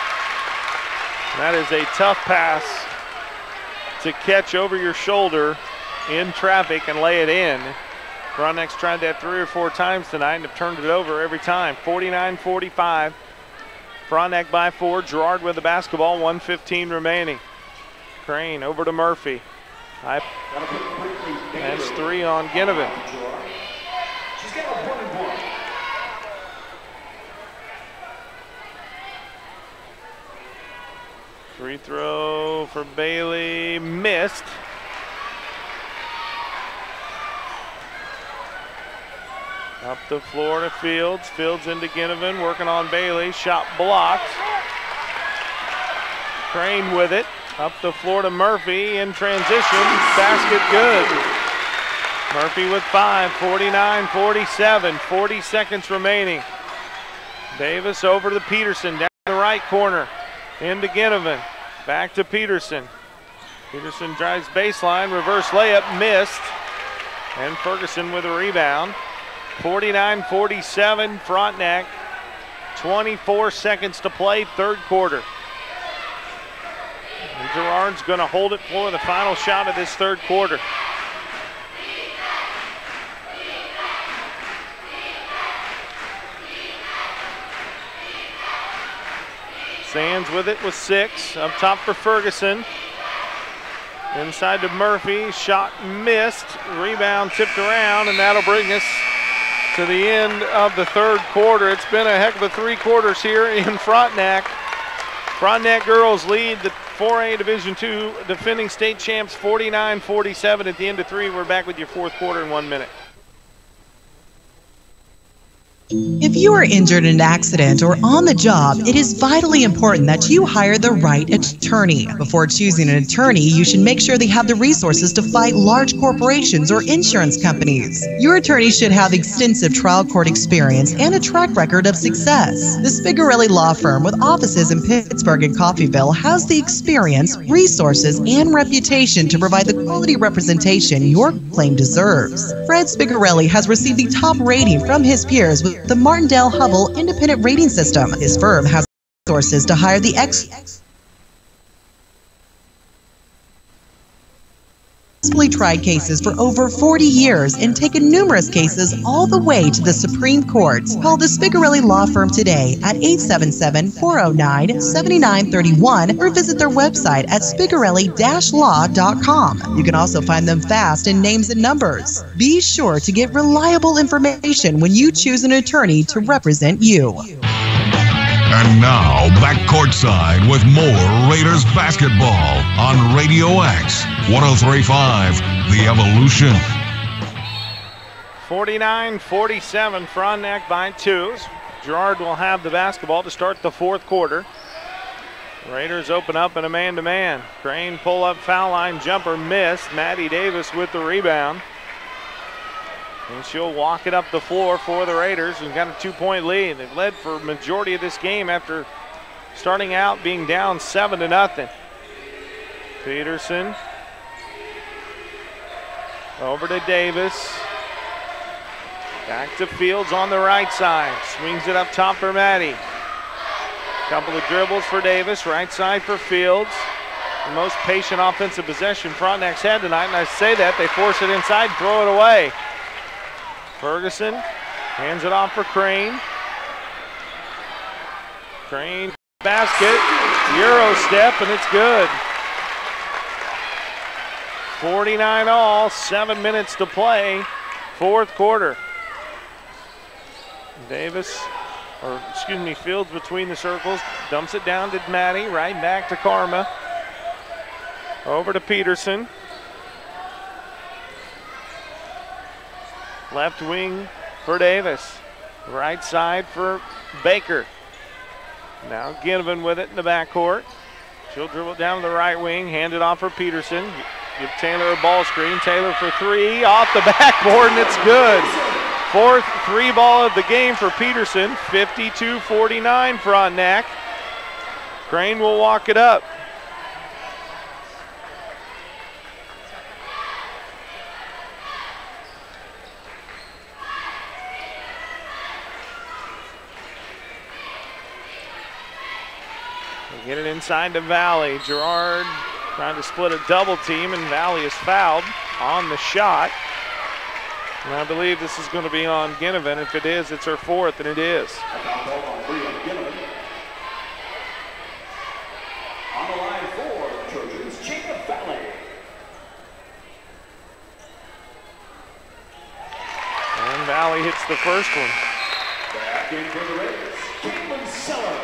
That is a tough pass to catch over your shoulder in traffic and lay it in. Frontenac's tried that 3 or 4 times tonight and have turned it over every time. 49-45. Frontenac by 4. Girard with the basketball, 1:15 remaining. Crane over to Murphy. That's 3 on Ginnivan. Free throw for Bailey, missed. Up the floor to Fields. Fields into Ginnivan, working on Bailey. Shot blocked. Crane with it. Up the floor to Murphy in transition. Basket good. Murphy with 5, 49-47. 40 seconds remaining. Davis over to Peterson, down the right corner. Into Ginnivan. Back to Peterson. Peterson drives baseline. Reverse layup missed. And Ferguson with a rebound. 49-47 Frontenac. 24 seconds to play, third quarter. And Girard's going to hold it for the final shot of this third quarter. Sands with it with 6. Up top for Ferguson. Inside to Murphy. Shot missed. Rebound tipped around, and that'll bring us to the end of the third quarter. It's been a heck of a 3 quarters here in Frontenac. Frontenac girls lead the 4A Division II defending state champs 49-47 at the end of 3. We're back with your fourth quarter in 1 minute. If you are injured in an accident or on the job, it is vitally important that you hire the right attorney. Before choosing an attorney, you should make sure they have the resources to fight large corporations or insurance companies. Your attorney should have extensive trial court experience and a track record of success. The Spigarelli Law Firm, with offices in Pittsburgh and Coffeyville, has the experience, resources, and reputation to provide the quality representation your claim deserves. Fred Spigarelli has received the top rating from his peers with the Martindale-Hubbell Independent Rating System. His firm has resources to hire the successfully tried cases for over 40 years and taken numerous cases all the way to the Supreme Court. Call the Spigarelli Law Firm today at 877-409-7931 or visit their website at spigarelli-law.com. You can also find them fast in names and numbers. Be sure to get reliable information when you choose an attorney to represent you. And now, back courtside with more Raiders basketball on Radio X, 103.5, The Evolution. 49-47, Frontenac by 2. Girard will have the basketball to start the fourth quarter. Raiders open up in a man-to-man. Crane pull-up foul line jumper missed. Maddie Davis with the rebound. And she'll walk it up the floor for the Raiders and got a 2-point lead. They've led for a majority of this game after starting out being down 7-0. Peterson over to Davis. Back to Fields on the right side. Swings it up top for Maddie. Couple of dribbles for Davis. Right side for Fields. The most patient offensive possession Frontenac's had tonight, and I say that. They force it inside, throw it away. Ferguson hands it off for Crane. Crane basket, Euro step, and it's good. 49 all, 7 minutes to play, fourth quarter. Fields between the circles, dumps it down to Maddie, right back to Karma. Over to Peterson. Left wing for Davis. Right side for Baker. Now Ginnivan with it in the backcourt. She'll dribble down to the right wing, hand it off for Peterson. Give Taylor a ball screen. Taylor for 3, off the backboard, and it's good. Fourth 3-ball of the game for Peterson. 52-49 Frontenac. Crane will walk it up. Get it inside to Valley. Girard trying to split a double team, and Valley is fouled on the shot. And I believe this is going to be on Ginnivan. If it is, it's her fourth, and it is. On the line for the Trojans, Jacob Valley. And Valley hits the first one. Back in for the Raiders, Caitlin Sellers.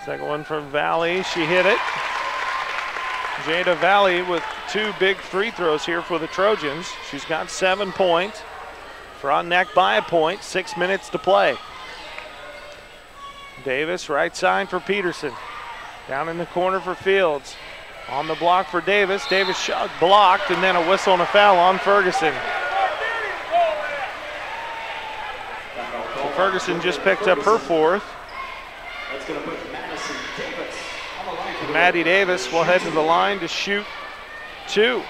Second one from Valley, she hit it. Jada Valley with 2 big free throws here for the Trojans. She's got 7 points. Frontenac by a point, 6 minutes to play. Davis, right side for Peterson. Down in the corner for Fields. On the block for Davis. Davis shot blocked, and then a whistle and a foul on Ferguson. So Ferguson just picked up her fourth. That's going to put Madison Davis on the line. Maddie Davis will head to the line to shoot 2.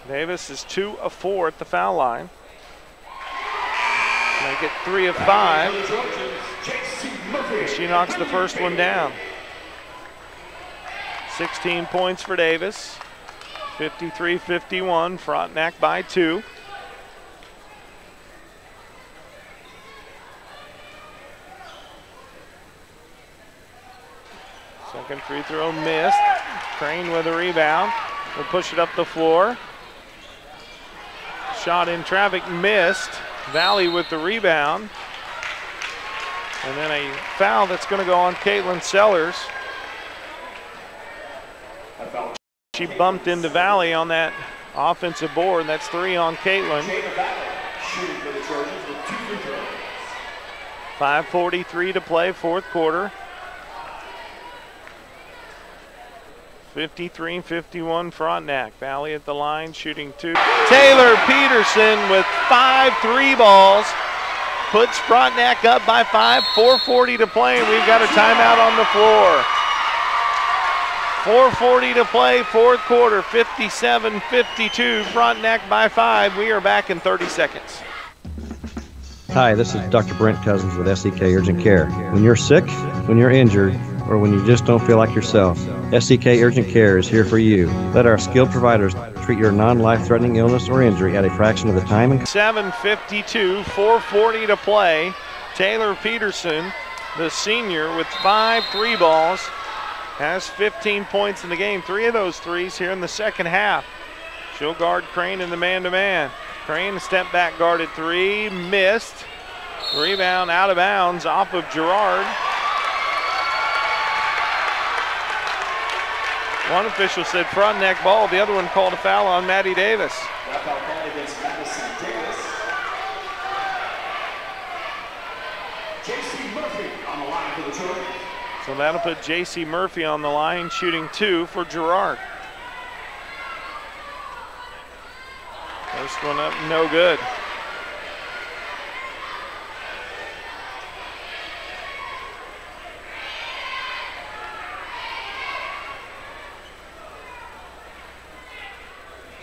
Davis is 2 of 4 at the foul line. Make it 3 of 5. And she knocks the first one down. 16 points for Davis. 53-51, Frontenac by 2. Second free throw missed. Crane with a rebound. Will push it up the floor. Shot in traffic missed. Valley with the rebound. And then a foul that's going to go on Caitlin Sellers. She bumped into Valley on that offensive board. That's 3 on Caitlin. 5:43 to play, fourth quarter. 53-51 Frontenac. Valley at the line, shooting 2. Taylor Peterson with 5 3 balls. Puts Frontenac up by 5. 4:40 to play, and we've got a timeout on the floor. 4:40 to play, fourth quarter, 57-52. Frontenac by 5. We are back in 30 seconds. Hi, this is Dr. Brent Cousins with SEK Urgent Care. When you're sick, when you're injured, or when you just don't feel like yourself, SEK Urgent Care is here for you. Let our skilled providers treat your non-life-threatening illness or injury at a fraction of the time and 7:52, 4:40 to play. Taylor Peterson, the senior, with 5 3 balls, has 15 points in the game. 3 of those threes here in the second half. She'll guard Crane in the man-to-man. Crane step back guarded 3, missed. Rebound out of bounds off of Girard. One official said Frontenac ball, the other one called a foul on Maddie Davis. That foul call against Madison Davis. J.C. Murphy on the line for the Trojans. So that'll put J.C. Murphy on the line, shooting 2 for Girard. First one up, no good.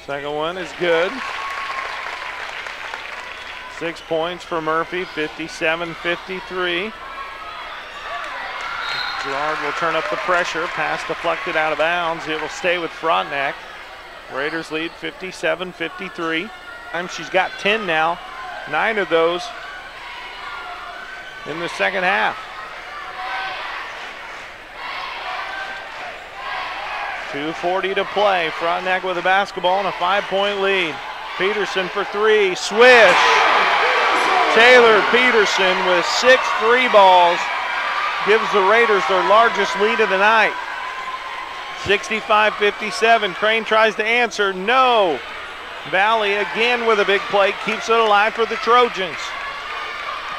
Second one is good. 6 points for Murphy, 57-53. Girard will turn up the pressure. Pass deflected out of bounds. It will stay with Frontenac. Raiders lead 57-53. She's got 10 now. 9 of those in the second half. 2:40 to play. Frontenac with a basketball and a 5-point lead. Peterson for 3. Swish. Taylor Peterson with 6 3 balls gives the Raiders their largest lead of the night. 65-57. Crane tries to answer. No. Valley again with a big play. Keeps it alive for the Trojans.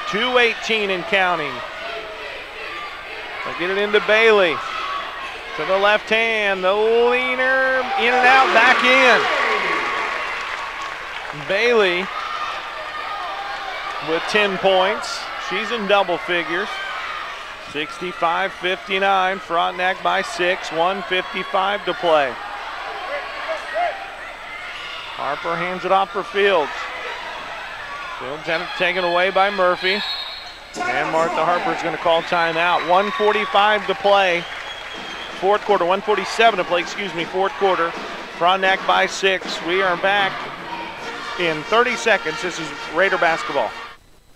2:18 and counting. They'll get it into Bailey. To the left hand, the leaner, in and out, back in. Bailey with 10 points. She's in double figures. 65-59, Frontenac by 6, 1:55 to play. Harper hands it off for Fields. Fields had it taken away by Murphy. And Martha Harper's going to call timeout. 1:45 to play. Fourth quarter, 1:47 to play, fourth quarter. Frontenac by 6. We are back in 30 seconds. This is Raider basketball.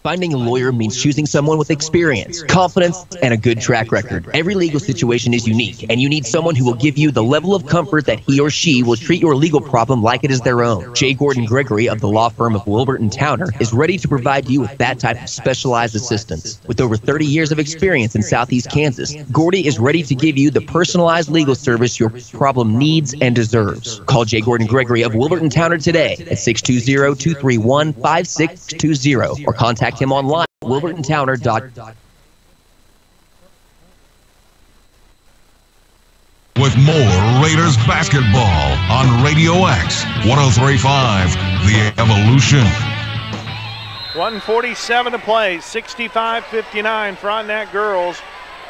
Finding a lawyer means choosing someone with experience, confidence, and a good track record. Every legal situation is unique, and you need someone who will give you the level of comfort that he or she will treat your legal problem like it is their own. J. Gordon Gregory of the law firm of Wilbert & Towner is ready to provide you with that type of specialized assistance. With over 30 years of experience in Southeast Kansas, Gordy is ready to give you the personalized legal service your problem needs and deserves. Call J. Gordon Gregory of Wilbert & Towner today at 620-231-5620 or contact him online at wilburtontowner.com. With more Raiders basketball on Radio X 103.5, The Evolution. 1:47 to play, 65-59. Frontenac girls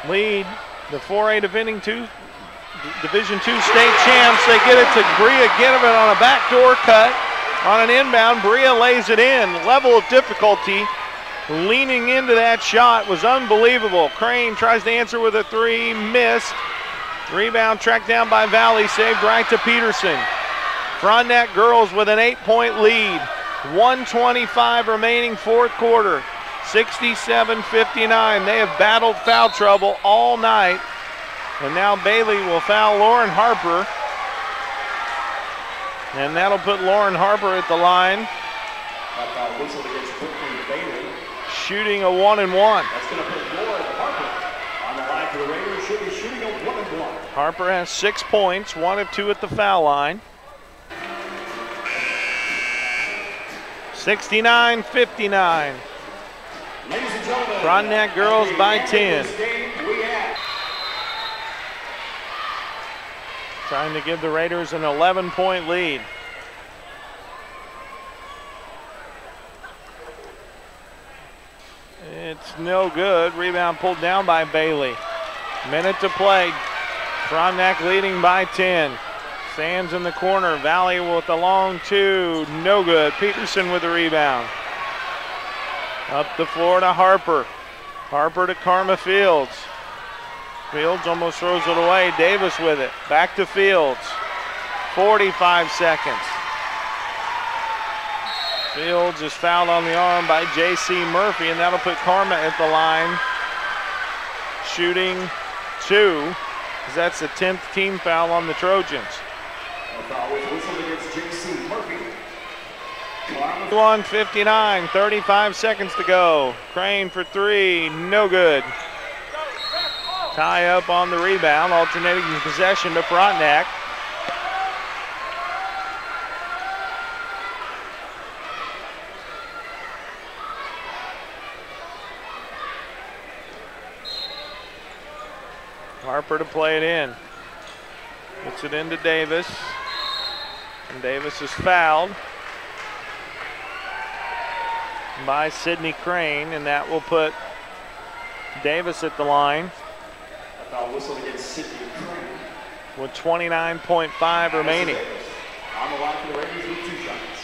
lead the 4A Division II state champs. They get it to Bria Ginnivan on a backdoor cut. On an inbound, Bria lays it in. Level of difficulty leaning into that shot was unbelievable. Crane tries to answer with a 3, missed. Rebound tracked down by Valley, saved right to Peterson. Frontenac girls with an 8-point lead. 1:25 remaining fourth quarter. 67-59. They have battled foul trouble all night. And now Bailey will foul Lauren Harper. And that'll put Lauren Harper at the line. Shooting a 1-and-1. That's going to put Lauren Harper on the line for the Raiders. Should be shooting a 1-and-1. Harper has 6 points, 1 of 2 at the foul line. 69-59. Ladies and gentlemen, Frontenac girls by 10. Trying to give the Raiders an 11-point lead. It's no good. Rebound pulled down by Bailey. Minute to play. Frontenac leading by 10. Sands in the corner. Valley with the long 2. No good. Peterson with the rebound. Up the floor to Harper. Harper to Karma Fields. Fields almost throws it away. Davis with it. Back to Fields. 45 seconds. Fields is fouled on the arm by J.C. Murphy, and that'll put Karma at the line. Shooting 2. That's the 10th team foul on the Trojans. A foul was whistled against J.C. Murphy. 1:59, 35 seconds to go. Crane for 3, no good. Tie up on the rebound, alternating possession to Frontenac. Harper to play it in. Puts it into Davis. And Davis is fouled by Sydney Crane, and that will put Davis at the line. A foul whistled against Sydney Crane. With 29.5 remaining. On the line for the Raiders with 2 shots.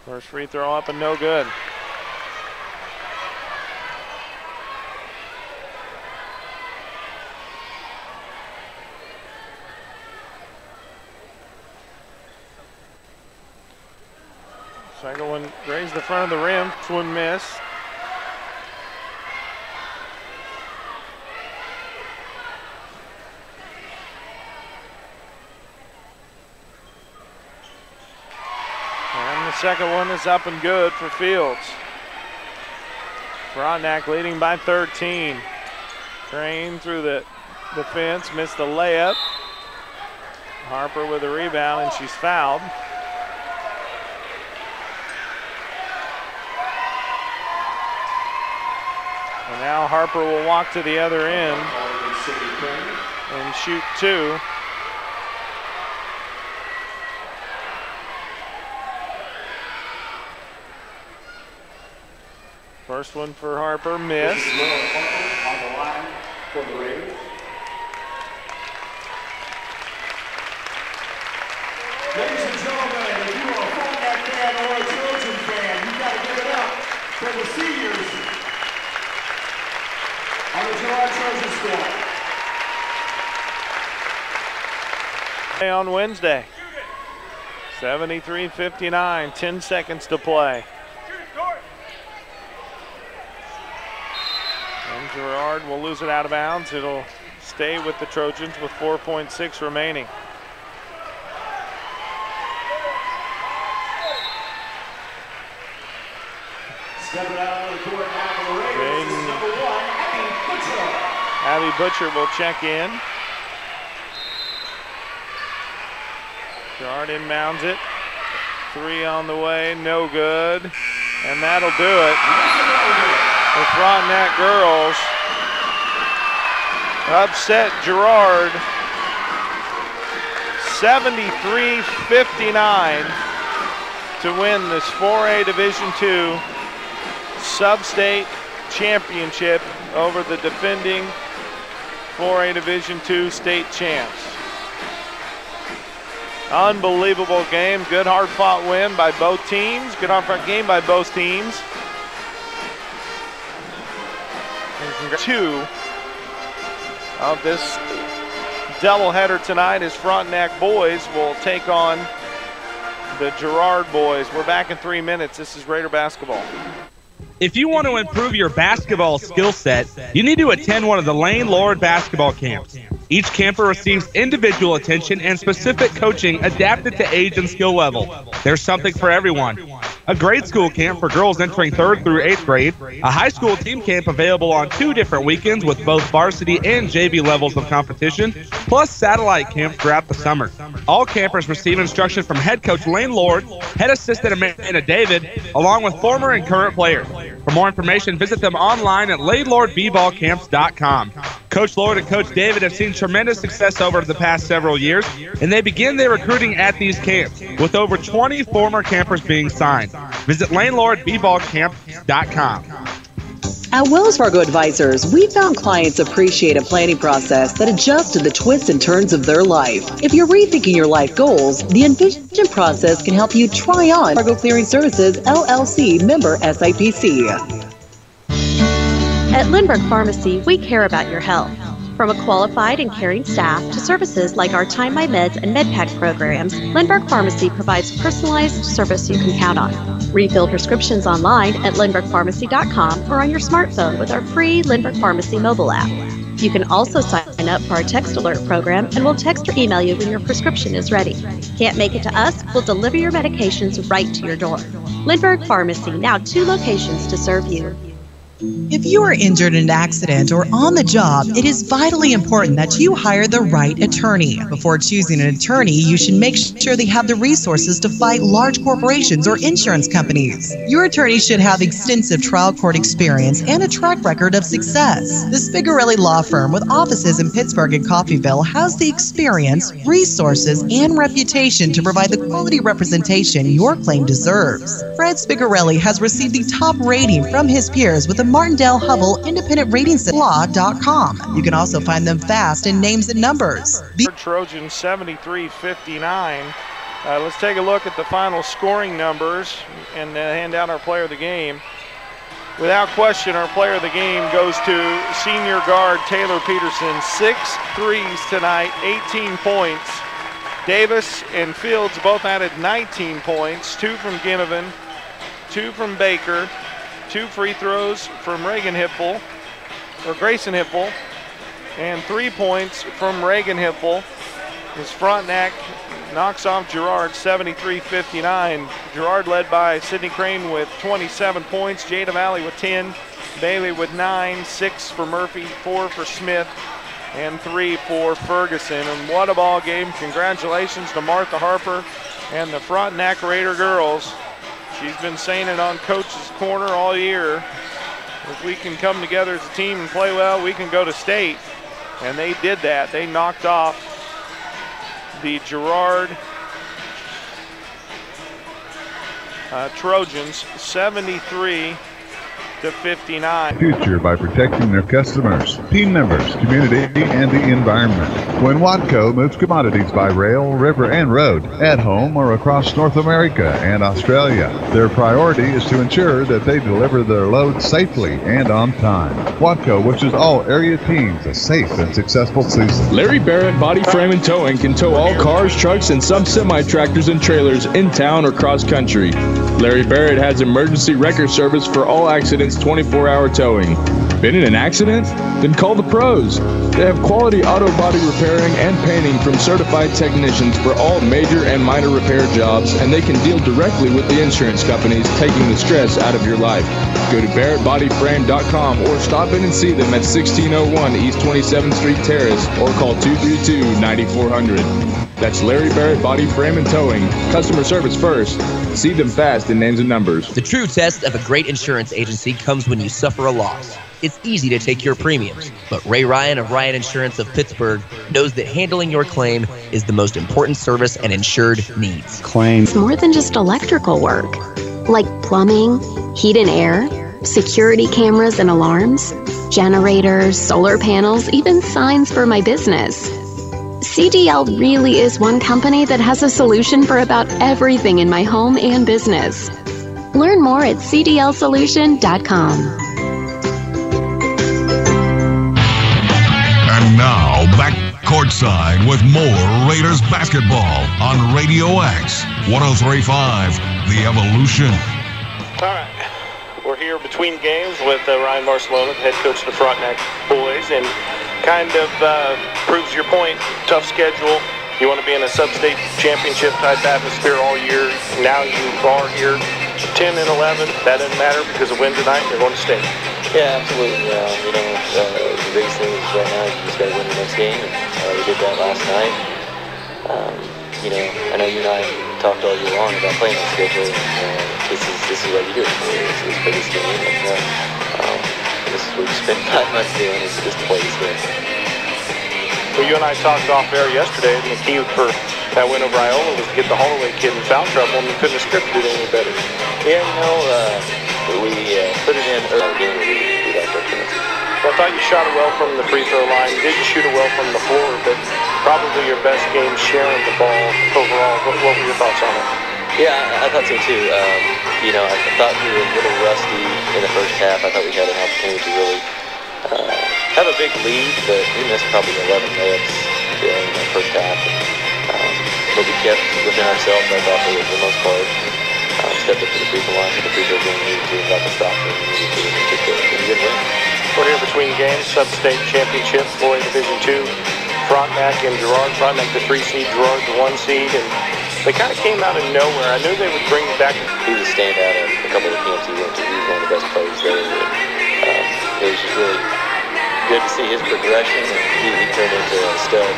First free throw up and no good. Second one grazed the front of the rim. This one missed. And the second one is up and good for Fields. Frontenac leading by 13. Crane through the fence, missed the layup. Harper with a rebound, and she's fouled. And now Harper will walk to the other end and shoot 2. First one for Harper, missed. On the line for the Raiders. Ladies and gentlemen, if you are a Frontenac fan or a Trojan fan, you got to give it up for the seniors on the Girard Trojan squad. On Wednesday. 73-59, 10 seconds to play. And Girard will lose it out of bounds. It'll stay with the Trojans with 4.6 remaining. Stepping out on the court now for the Raiders. This is number 1, Abby Butcher. Abby Butcher will check in. Girard inbounds it. 3 on the way, no good. And that'll do it. The Frontenac girls upset Girard 73-59 to win this 4A Division II Sub-State Championship over the defending 4A Division II state champs. Unbelievable game. Good hard-fought win by both teams. Good hard-fought game by both teams. Two of this doubleheader tonight as Frontenac boys will take on the Girard boys. We're back in 3 minutes. This is Raider basketball. If you want to improve your basketball skill set, you need to attend one of the Lane Lord basketball camps. Each camper receives individual attention and specific coaching adapted to age and skill level. There's something for everyone. A grade school camp for girls entering 3rd through 8th grade, a high school team camp available on 2 different weekends with both varsity and JV levels of competition, plus satellite camps throughout the summer. All campers receive instruction from head coach Lane Lord, head assistant Amanda David, along with former and current players. For more information, visit them online at LaneLordBBallCamps.com. Coach Lord and Coach David have seen tremendous success over the past several years, and they begin their recruiting at these camps, with over 20 former campers being signed. Visit LaneLordBBallCamps.com. At Wells Fargo Advisors, we found clients appreciate a planning process that adjusts to the twists and turns of their life. If you're rethinking your life goals, the Envision process can help you try on Fargo Clearing Services, LLC, member SIPC. At Lindbergh Pharmacy, we care about your health. From a qualified and caring staff to services like our Time My Meds and MedPack programs, Lindbergh Pharmacy provides personalized service you can count on. Refill prescriptions online at lindberghpharmacy.com or on your smartphone with our free Lindbergh Pharmacy mobile app. You can also sign up for our text alert program and we'll text or email you when your prescription is ready. Can't make it to us? We'll deliver your medications right to your door. Lindbergh Pharmacy, now 2 locations to serve you. If you are injured in an accident or on the job, it is vitally important that you hire the right attorney. Before choosing an attorney, you should make sure they have the resources to fight large corporations or insurance companies. Your attorney should have extensive trial court experience and a track record of success. The Spigarelli Law Firm, with offices in Pittsburgh and Coffeyville, has the experience, resources, and reputation to provide the quality representation your claim deserves. Fred Spigarelli has received the top rating from his peers with the Martindale Hubble Independent Rating Law.com. You can also find them fast in names and numbers. Trojans 73-59. Let's take a look at the final scoring numbers and hand out our player of the game. Without question, our player of the game goes to senior guard Taylor Peterson. 6 threes tonight, 18 points. Davis and Fields both added 19 points, 2 from Ginnivan, 2 from Baker, 2 free throws from Grayson Hippel, and 3 points from Reagan Hippel as Frontenac knocks off Girard 73-59. Girard led by Sidney Crane with 27 points, Jada Valley with 10, Bailey with 9, 6 for Murphy, 4 for Smith, and 3 for Ferguson. And what a ball game. Congratulations to Martha Harper and the Frontenac Raider girls. She's been saying it on Coach's Corner all year. If we can come together as a team and play well, we can go to state. And they did that. They knocked off the Girard Trojans 73-59. Future by protecting their customers, team members, community, and the environment. When Watco moves commodities by rail, river, and road, at home or across North America and Australia, their priority is to ensure that they deliver their loads safely and on time. Watco wishes all area teams a safe and successful season. Larry Barrett Body Frame and Towing can tow all cars, trucks, and some semi-tractors and trailers in town or cross country. Larry Barrett has emergency wrecker service for all accidents, 24-hour towing. Been in an accident? Then call the pros. They have quality auto body repairing and painting from certified technicians for all major and minor repair jobs, and they can deal directly with the insurance companies, taking the stress out of your life. Go to BarrettBodyFrame.com or stop in and see them at 1601 East 27th Street Terrace or call 232-9400. That's Larry Barrett Body Frame and Towing. Customer service first. See them fast in names and numbers. The true test of a great insurance agency comes when you suffer a loss. It's easy to take your premiums, but Ray Ryan of Ryan Insurance of Pittsburgh knows that handling your claim is the most important service an insured needs. It's more than just electrical work, like plumbing, heat and air, security cameras and alarms, generators, solar panels, even signs for my business. CDL really is one company that has a solution for about everything in my home and business. Learn more at cdlsolution.com. And now, back courtside with more Raiders basketball on Radio X 103.5, The Evolution. All right. We're here between games with Ryan Barcelona, the head coach of the Frontenac boys, and kind of proves your point. Tough schedule. You want to be in a sub-state championship type atmosphere all year. Now you are here 10 and 11. That doesn't matter because of win tonight. They're going to stay. Yeah, absolutely. The biggest thing is right now you just got to win the next game. And, we did that last night. I know you and I talked all year long about playing the schedule. This is what you do. It's the biggest game. And, this is what we spent 5 months doing is just to play this game. Well, you and I talked off air yesterday, and the key for that win over Iola was to get the Holloway kid in foul trouble, and you couldn't have scripted it any better. Yeah, we put it in early. We liked our chances. Well, I thought you shot it well from the free throw line. You didn't shoot it well from the floor, but probably your best game sharing the ball overall. What were your thoughts on it? Yeah, I thought so too. I thought we were a little rusty in the first half. I thought we had an opportunity to really have a big lead, but we missed probably 11 layups in the first half. But we kept within ourselves, I thought, for the most part. Stepped up to the free throw line, so the free throw game we needed to, and got the stop when we needed to, and just a good win. We're here between games, Sub-State Championship, Boy Division II, Frontenac and Girard. Frontenac the 3 seed, Girard the 1 seed, and they kind of came out of nowhere. I knew they would bring it back. He was a standout at a couple of the camps he went to. He was one of the best players there. It was just really good to see his progression, and he turned into a stud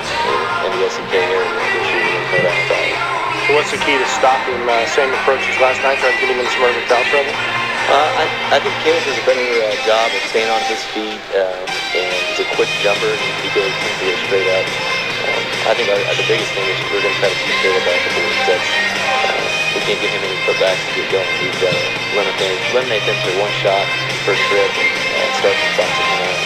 in the SEK area this year, no doubt about it. So what's the key to stopping same approach as last night, trying to get him in some early foul trouble? I think Caleb does a better job of staying on his feet, and he's a quick jumper, and he goes straight up. I think the biggest thing is we're going to try to keep Caleb off the boards. We can't give him any putbacks to get going. We've got to eliminate them to one shot per trip and start from spots at the line.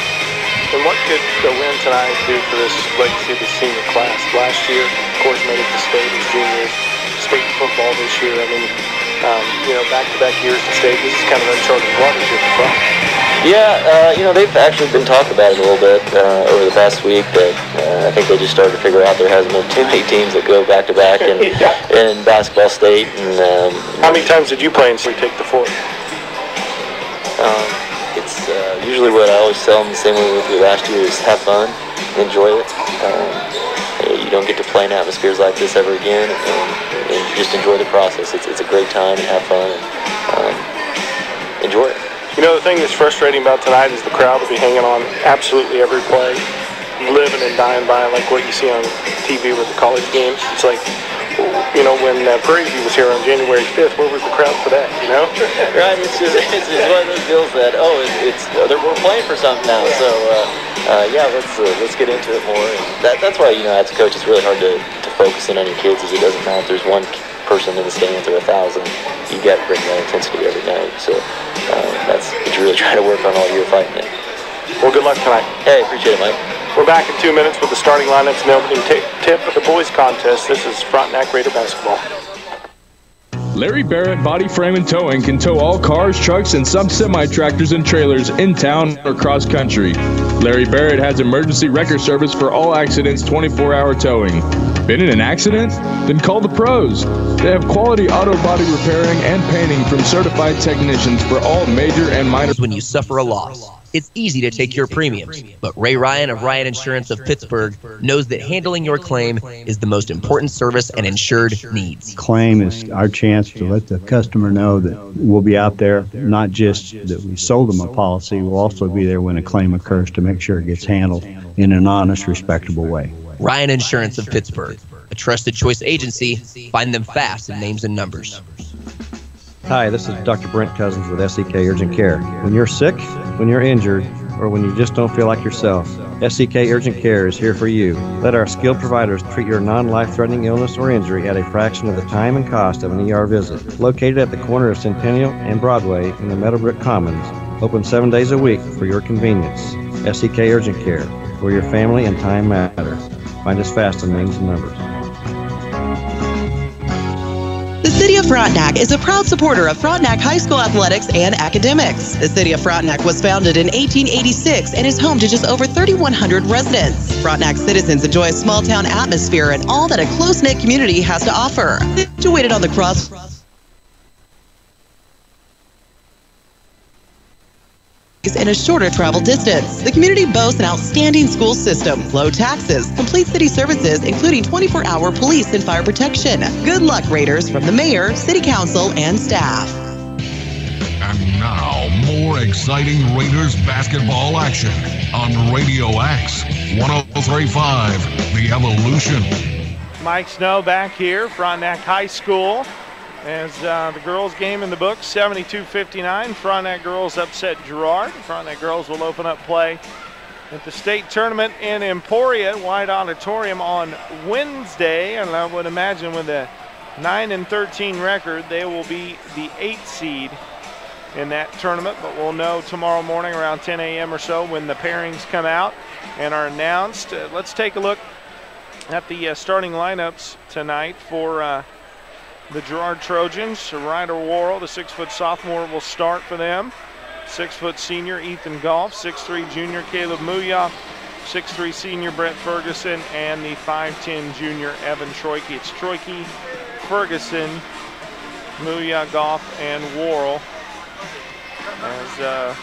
And what could the win tonight do for this legacy of the senior class? Last year, of course, made it to state as juniors, state football this year. I mean, back-to-back years to state. This is kind of uncharted waters here for Frontenac. Yeah, they've actually been talking about it a little bit over the past week. That I think they just started to figure out there hasn't been too many teams that go back-to-back in basketball state. And how many times did you play until you take the fourth? It's usually what I always tell them, the same way we did last year, is have fun, enjoy it. You don't get to play in atmospheres like this ever again, and just enjoy the process. It's a great time, and have fun, and enjoy it. You know, the thing that's frustrating about tonight is the crowd will be hanging on absolutely every play, living and dying by it, like what you see on TV with the college games. It's like, when Prairie View was here on January 5th, where was the crowd for that, Right, it's one of those deals that, we're playing for something now, so, let's get into it more. And that's why, as a coach, it's really hard to focus in on your kids, as it doesn't matter if there's one person in the stands or 1,000. You got to bring that intensity every night, so that's what you really try to work on all year fighting it. Well, good luck tonight. Hey, appreciate it, Mike. We're back in 2 minutes with the starting lineups and opening tip of the boys contest. This is Frontenac Raider basketball. Larry Barrett Body Frame and Towing can tow all cars, trucks, and some semi-tractors and trailers in town or cross country. Larry Barrett has emergency wrecker service for all accidents, 24-hour towing. Been in an accident? Then call the pros. They have quality auto body repairing and painting from certified technicians for all major and minor. When you suffer a loss, it's easy to take your premiums, but Ray Ryan of Ryan Insurance of Pittsburgh knows that handling your claim is the most important service an insured needs. Claim is our chance to let the customer know that we'll be out there, not just that we sold them a policy, we'll also be there when a claim occurs to make sure it gets handled in an honest, respectable way. Ryan Insurance of Pittsburgh, a trusted choice agency. Find them fast in names and numbers. Hi, this is Dr. Brent Cousins with SEK Urgent Care. When you're sick, when you're injured, or when you just don't feel like yourself, SEK Urgent Care is here for you. Let our skilled providers treat your non-life-threatening illness or injury at a fraction of the time and cost of an ER visit. Located at the corner of Centennial and Broadway in the Meadowbrook Commons. Open 7 days a week for your convenience. SEK Urgent Care, where your family and time matter. Find us fast in names and numbers. The City of Frontenac is a proud supporter of Frontenac High School athletics and academics. The City of Frontenac was founded in 1886 and is home to just over 3,100 residents. Frontenac citizens enjoy a small-town atmosphere and all that a close-knit community has to offer. Situated on the cross in a shorter travel distance. The community boasts an outstanding school system, low taxes, complete city services, including 24-hour police and fire protection. Good luck, Raiders, from the mayor, city council, and staff. And now, more exciting Raiders basketball action on Radio X 103.5, The Evolution. Mike Snow back here, Frontenac High School. As the girls' game in the books, 72-59. Frontenac girls upset Girard. Frontenac girls will open up play at the state tournament in Emporia, White Auditorium on Wednesday. And I would imagine with a 9-13 record, they will be the 8th seed in that tournament. But we'll know tomorrow morning around 10 a.m. or so when the pairings come out and are announced. Let's take a look at the starting lineups tonight for the Girard Trojans. Ryder Worrell, the 6-foot sophomore, will start for them. 6-foot senior Ethan Goff, 6'3" junior Caleb Muya, 6'3" senior Brett Ferguson, and the 5'10" junior Evan Troike. It's Troike, Ferguson, Muya, Goff, and Worrell. As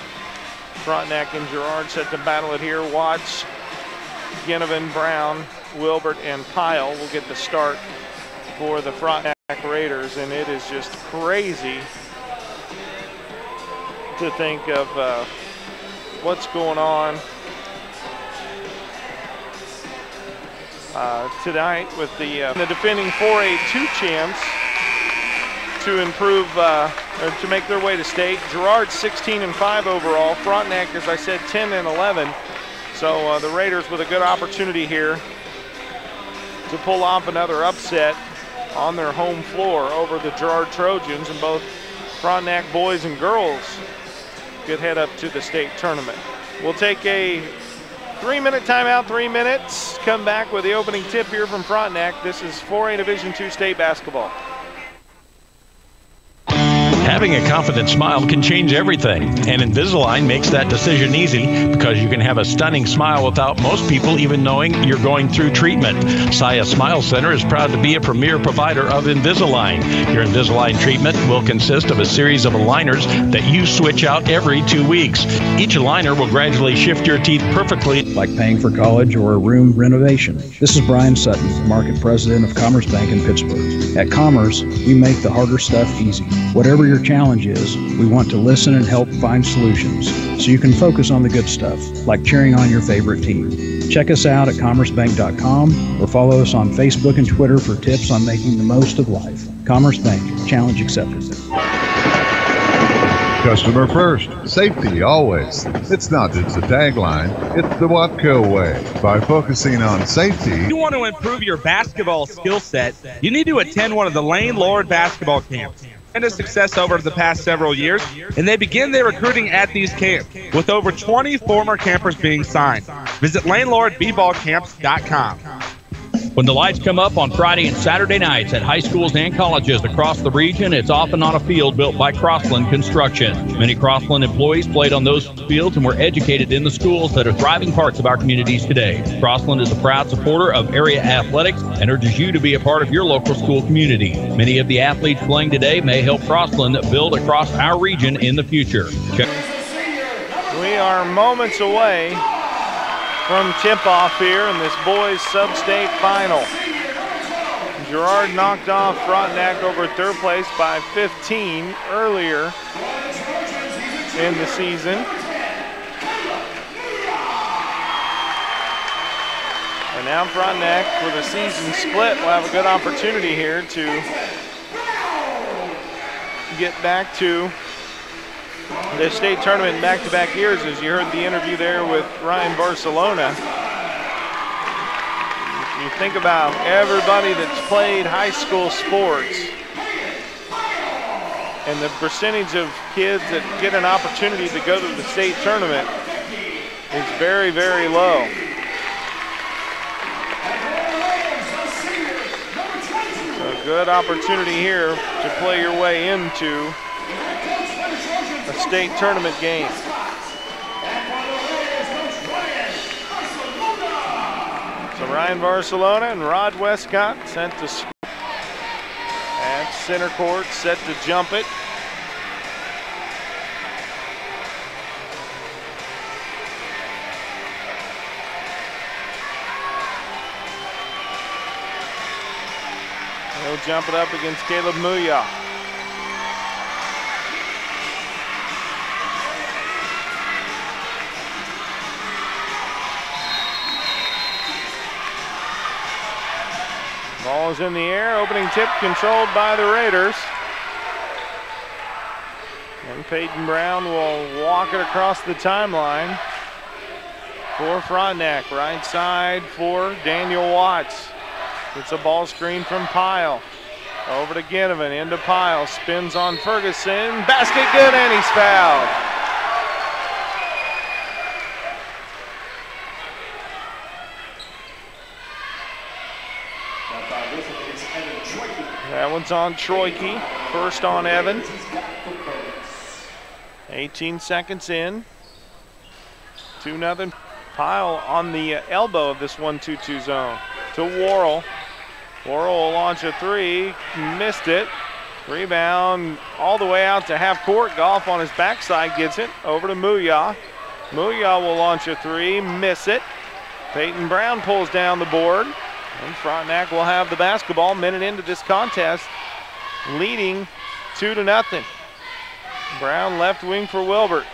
Frontenac and Girard set to battle it here. Watts, Ginnivan, Brown, Wilbert, and Pyle will get the start for the Frontenac Raiders, and it is just crazy to think of what's going on tonight with the defending 4A2 champs to improve or to make their way to state. Girard 16-5 overall. Frontenac, as I said, 10-11. So the Raiders with a good opportunity here to pull off another upset on their home floor over the Girard Trojans, and both Frontenac boys and girls could head up to the state tournament. We'll take a 3-minute timeout, 3 minutes, come back with the opening tip here from Frontenac. This is 4A Division II state basketball. Having a confident smile can change everything, and Invisalign makes that decision easy because you can have a stunning smile without most people even knowing you're going through treatment. Saya Smile Center is proud to be a premier provider of Invisalign. Your Invisalign treatment will consist of a series of aligners that you switch out every 2 weeks. Each aligner will gradually shift your teeth perfectly. Like paying for college or a room renovation. This is Brian Sutton, Market President of Commerce Bank in Pittsburgh. At Commerce, we make the harder stuff easy. Whatever your challenge is, we want to listen and help find solutions so you can focus on the good stuff, like cheering on your favorite team. Check us out at commercebank.com or follow us on Facebook and Twitter for tips on making the most of life. Commerce Bank, challenge accepted. Customer first, safety always. It's not just a tagline, it's the Watco way. By focusing on safety, If you want to improve your basketball skill set, you need to attend one of the Lane Lord basketball camps. And a success over the past several years, and they begin their recruiting at these camps, with over 20 former campers being signed. Visit LaneLordBballCamps.com. When the lights come up on Friday and Saturday nights at high schools and colleges across the region, it's often on a field built by Crossland Construction. Many Crossland employees played on those fields and were educated in the schools that are thriving parts of our communities today. Crossland is a proud supporter of area athletics and urges you to be a part of your local school community. Many of the athletes playing today may help Crossland build across our region in the future. We are moments away from tip-off here in this boys sub-state final. Girard knocked off Frontenac over third place by 15 earlier in the season. And now Frontenac, with a season split, will have a good opportunity here to get back to the state tournament in back-to-back years. As you heard the interview there with Ryan Barcelona, you think about everybody that's played high school sports and the percentage of kids that get an opportunity to go to the state tournament is very, very low. So Good opportunity here to play your way into a state tournament game. So Ryan Barcelona and Rod Westcott sent to school at center court, set to jump it. He'll jump it up against Caleb Muya. Ball is in the air, opening tip controlled by the Raiders. And Peyton Brown will walk it across the timeline for Frontenac. Right side for Daniel Watts. It's a ball screen from Pyle. Over to Ginnivan, into Pyle, spins on Ferguson. Basket good, and he's fouled. That one's on Troike, first on Evan. 18 seconds in. 2-0. Pyle on the elbow of this 1-2-2 zone. To Worrell. Worrell will launch a three, missed it. Rebound all the way out to half court. Goff on his backside gets it. Over to Muya. Muya will launch a three, miss it. Peyton Brown pulls down the board. And Frontenac will have the basketball minute into this contest, leading 2-0. Brown left wing for Wilbert.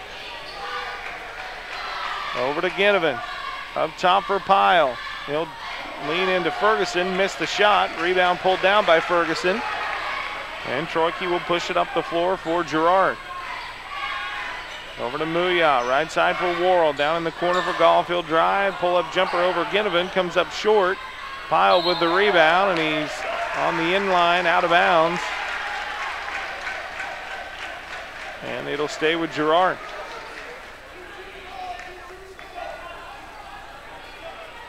Over to Ginnivan. Up top for Pyle. He'll lean into Ferguson, missed the shot. Rebound pulled down by Ferguson. And Troike will push it up the floor for Girard. Over to Muya, right side for Worrell. Down in the corner for Goff. He'll drive, pull up jumper over Ginnivan, comes up short. Pyle with the rebound, and he's on the inline, out of bounds. And it'll stay with Girard.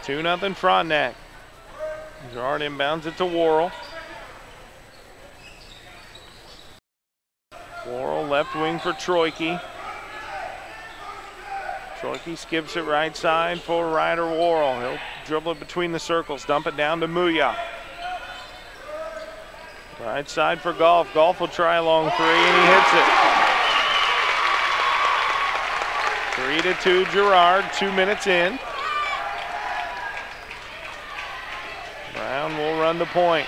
2-0 Frontenac. Girard inbounds it to Worrell. Worrell left wing for Troike. Troike skips it right side for Ryder Worrell. He'll dribble it between the circles, dump it down to Muya. Right side for Goff. Goff will try a long three, and he hits it. 3-2 Girard, 2 minutes in. Brown will run the point.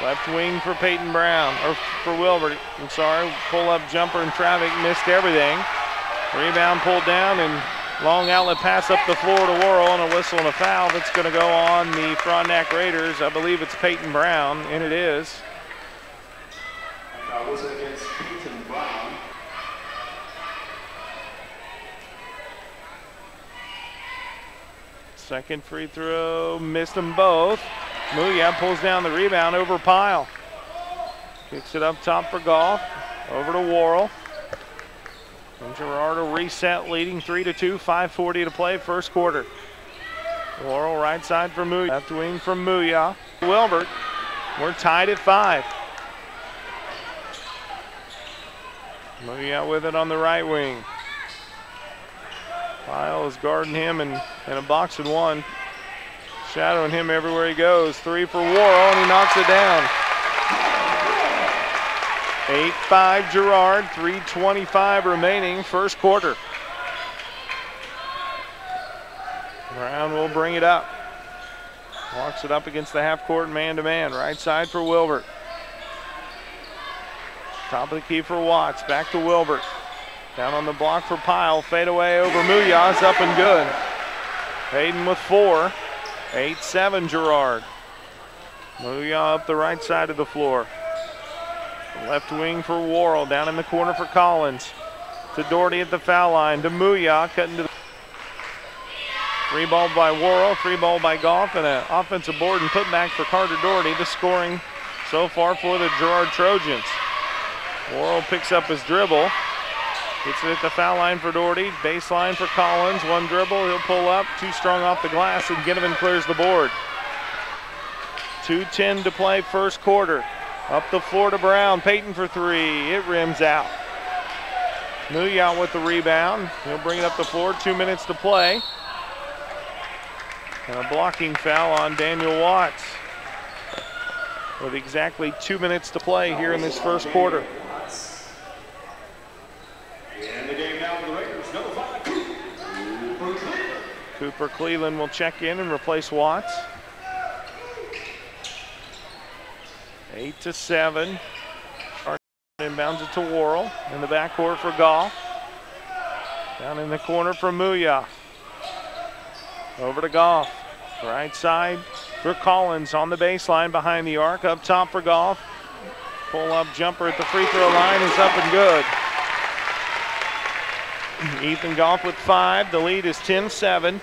Left wing for Peyton Brown, or for Wilbert, I'm sorry. Pull up jumper in traffic, missed everything. Rebound pulled down, and long outlet pass up the floor to Worrell, and a whistle and a foul that's going to go on the Frontenac Raiders. I believe it's Peyton Brown, and it is. That was against Peyton Brown. Second free throw, missed them both. Muya pulls down the rebound over Pyle. Kicks it up top for Goff, over to Worrell. And Girard will reset, leading 3-2, 5:40 to play, first quarter. Worrell right side for Muya. Left wing from Muya. Wilbert, we're tied at 5. Muya with it on the right wing. Pyle is guarding him in a box and one. Shadowing him everywhere he goes. Three for Worrell, and he knocks it down. 8-5 Girard, 3:25 remaining, first quarter. Brown will bring it up. Walks it up against the half court man-to-man. Right side for Wilbert. Top of the key for Watts. Back to Wilbert. Down on the block for Pyle. Fade away over Muya. It's up and good. Hayden with 4. 8-7 Girard. Muya up the right side of the floor. Left wing for Worrell. Down in the corner for Collins. To Doherty at the foul line. To Muya. Cutting to the... Free ball by Worrell. Free ball by Goff. And an offensive board and putback for Carter Doherty. The scoring so far for the Girard Trojans. Worrell picks up his dribble. Gets it at the foul line for Doherty. Baseline for Collins. One dribble. He'll pull up. Too strong off the glass, and Ginnivan clears the board. 2:10 to play first quarter. Up the floor to Brown. Peyton for three. It rims out. Muya with the rebound. He'll bring it up the floor. 2 minutes to play. And a blocking foul on Daniel Watts. With exactly 2 minutes to play here in this first quarter. In the game now, the Raiders, number 5, Cooper Cleveland. Cooper Cleveland will check in and replace Watts. 8-7. Inbounds it to Worrell in the backcourt for Goff. Down in the corner for Muya. Over to Goff. Right side for Collins on the baseline behind the arc. Up top for Goff. Pull-up jumper at the free throw line is up and good. Ethan Goff with 5. The lead is 10-7.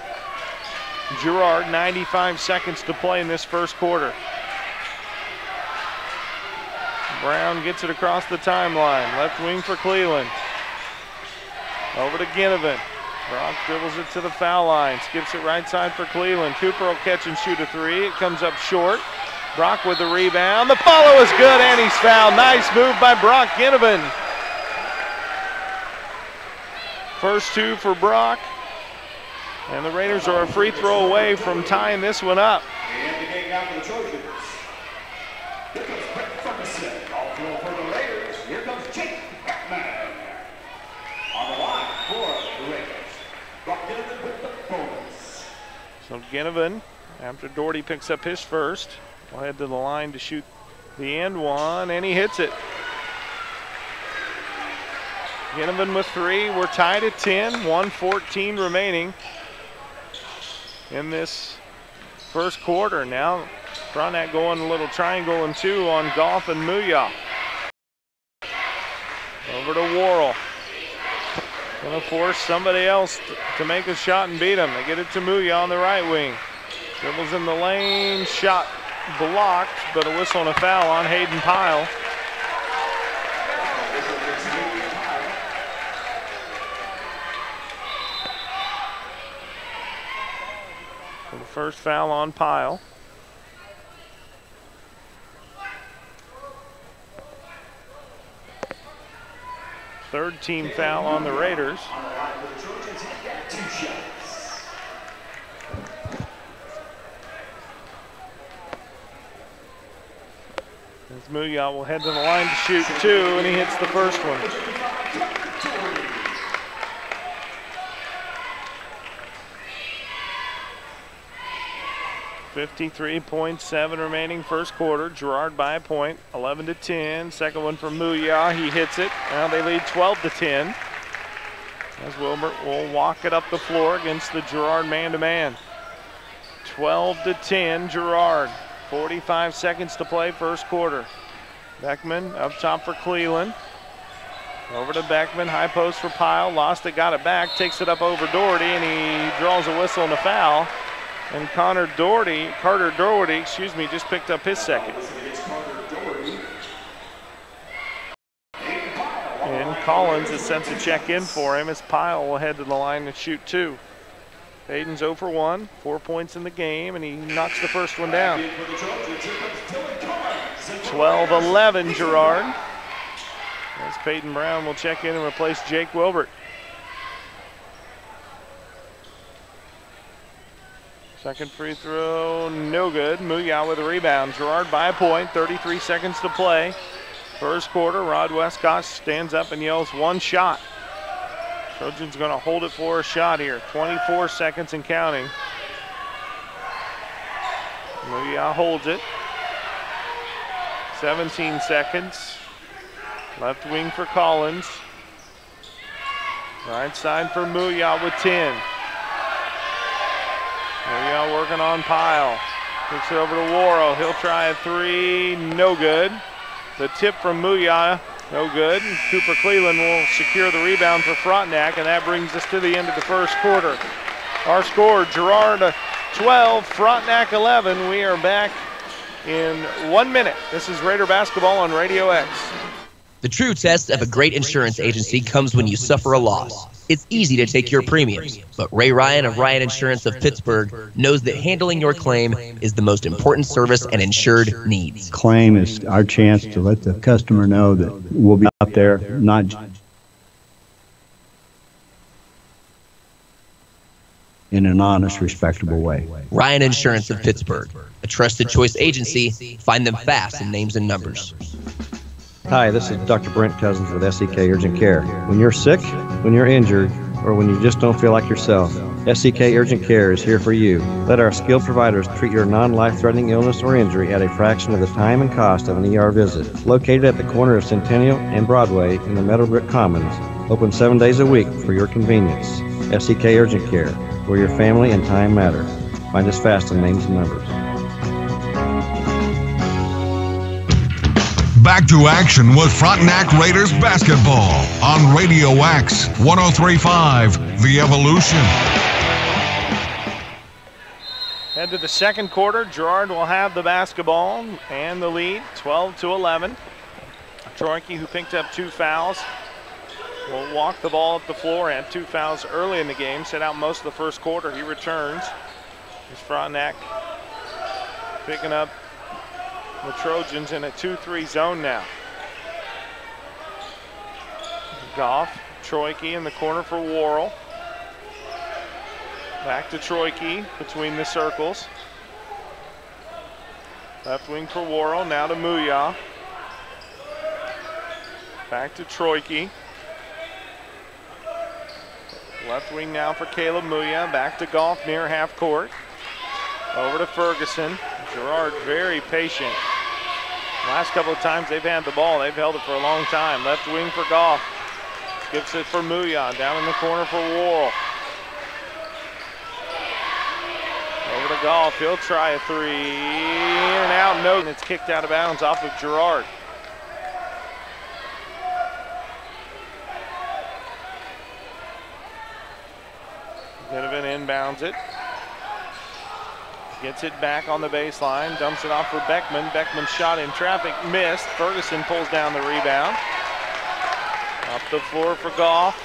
Girard, 95 seconds to play in this first quarter. Brown gets it across the timeline. Left wing for Cleveland. Over to Ginnivan. Brock dribbles it to the foul line. Skips it right side for Cleveland. Cooper will catch and shoot a three. It comes up short. Brock with the rebound. The follow is good and he's fouled. Nice move by Brock Ginnivan. First two for Brock. And the Raiders are a free throw away from tying this one up. And the game now for the Trojans. Here comes Brett Ferguson. All throw for the Raiders. Here comes Jake Beckman. On the line for the Raiders. Brock Ginnivan with the bonus. So Ginnivan, after Doherty picks up his first, will head to the line to shoot the end one, and he hits it. Ginnivan with 3. We're tied at 10. 1:14 remaining in this first quarter. Now Frontenac going a little triangle and 2 on Goff and Muya. Over to Worrell. Gonna force somebody else to make a shot and beat him. They get it to Muya on the right wing. Dribbles in the lane, shot blocked, but a whistle and a foul on Hayden Pyle. The first foul on Pyle. Third team foul on the Raiders. As Muya will head to the line to shoot 2, and he hits the first one. 53.7 remaining first quarter. Girard by a point, 11-10. Second one from Muya, he hits it. Now they lead 12-10. As Wilbert will walk it up the floor against the Girard man-to-man. 12-10 Girard. 45 seconds to play first quarter. Beckman up top for Cleveland. Over to Beckman, high post for Pyle. Lost it, got it back, takes it up over Doherty, and he draws a whistle and a foul. And Carter Doherty, just picked up his second. And Collins is sent to check in for him as Pyle will head to the line to shoot 2. Hayden's 0 for 1, 4 points in the game, and he knocks the first one down. 12-11 Girard. As Peyton Brown will check in and replace Jake Wilbert. Second free throw, no good. Muya with a rebound. Girard by a point, 33 seconds to play. First quarter, Rod Westcott stands up and yells, one shot. Trojans going to hold it for a shot here. 24 seconds and counting. Muya holds it. 17 seconds. Left wing for Collins. Right side for Muya with 10. Muya working on Pyle. Kicks it over to Worrell. He'll try a 3, no good. The tip from Muya, no good. Cooper Cleveland will secure the rebound for Frontenac, and that brings us to the end of the first quarter. Our score, Girard 12, Frontenac 11. We are back in 1 minute. This is Raider Basketball on Radio X. The true test of a great insurance agency comes when you suffer a loss. It's easy to take your premiums, but Ray Ryan of Ryan Insurance of Pittsburgh knows that handling your claim is the most important service an insured needs. Claim is our chance to let the customer know that we'll be out there, not in an honest, respectable way. Ryan Insurance of Pittsburgh, a trusted choice agency. Find them fast in names and numbers. Hi, this is Dr. Brent Cousins with SEK Urgent Care. When you're sick, when you're injured, or when you just don't feel like yourself, SEK Urgent Care is here for you. Let our skilled providers treat your non-life-threatening illness or injury at a fraction of the time and cost of an ER visit. Located at the corner of Centennial and Broadway in the Meadowbrook Commons. Open 7 days a week for your convenience. SEK Urgent Care, where your family and time matter. Find us fast in names and numbers. Back to action with Frontenac Raiders basketball on Radio X 103.5 The Evolution. Head to the second quarter. Girard will have the basketball and the lead, 12-11. Troike, who picked up 2 fouls, will walk the ball up the floor. Had 2 fouls early in the game, set out most of the first quarter. He returns. Here's Frontenac picking up the Trojans in a 2-3 zone now. Goff, Troike in the corner for Worrell. Back to Troike between the circles. Left wing for Worrell, now to Muya. Back to Troike. Left wing now for Caleb Muya. Back to Goff near half court. Over to Ferguson. Girard very patient. Last couple of times they've had the ball, they've held it for a long time. Left wing for Goff. Skips it for Muya. Down in the corner for Worrell. Over to Goff. He'll try a 3. In and out. No. And it's kicked out of bounds off of Girard. Ginnivan inbounds it. Gets it back on the baseline, dumps it off for Beckman. Beckman's shot in traffic, missed. Ferguson pulls down the rebound. Up the floor for Goff.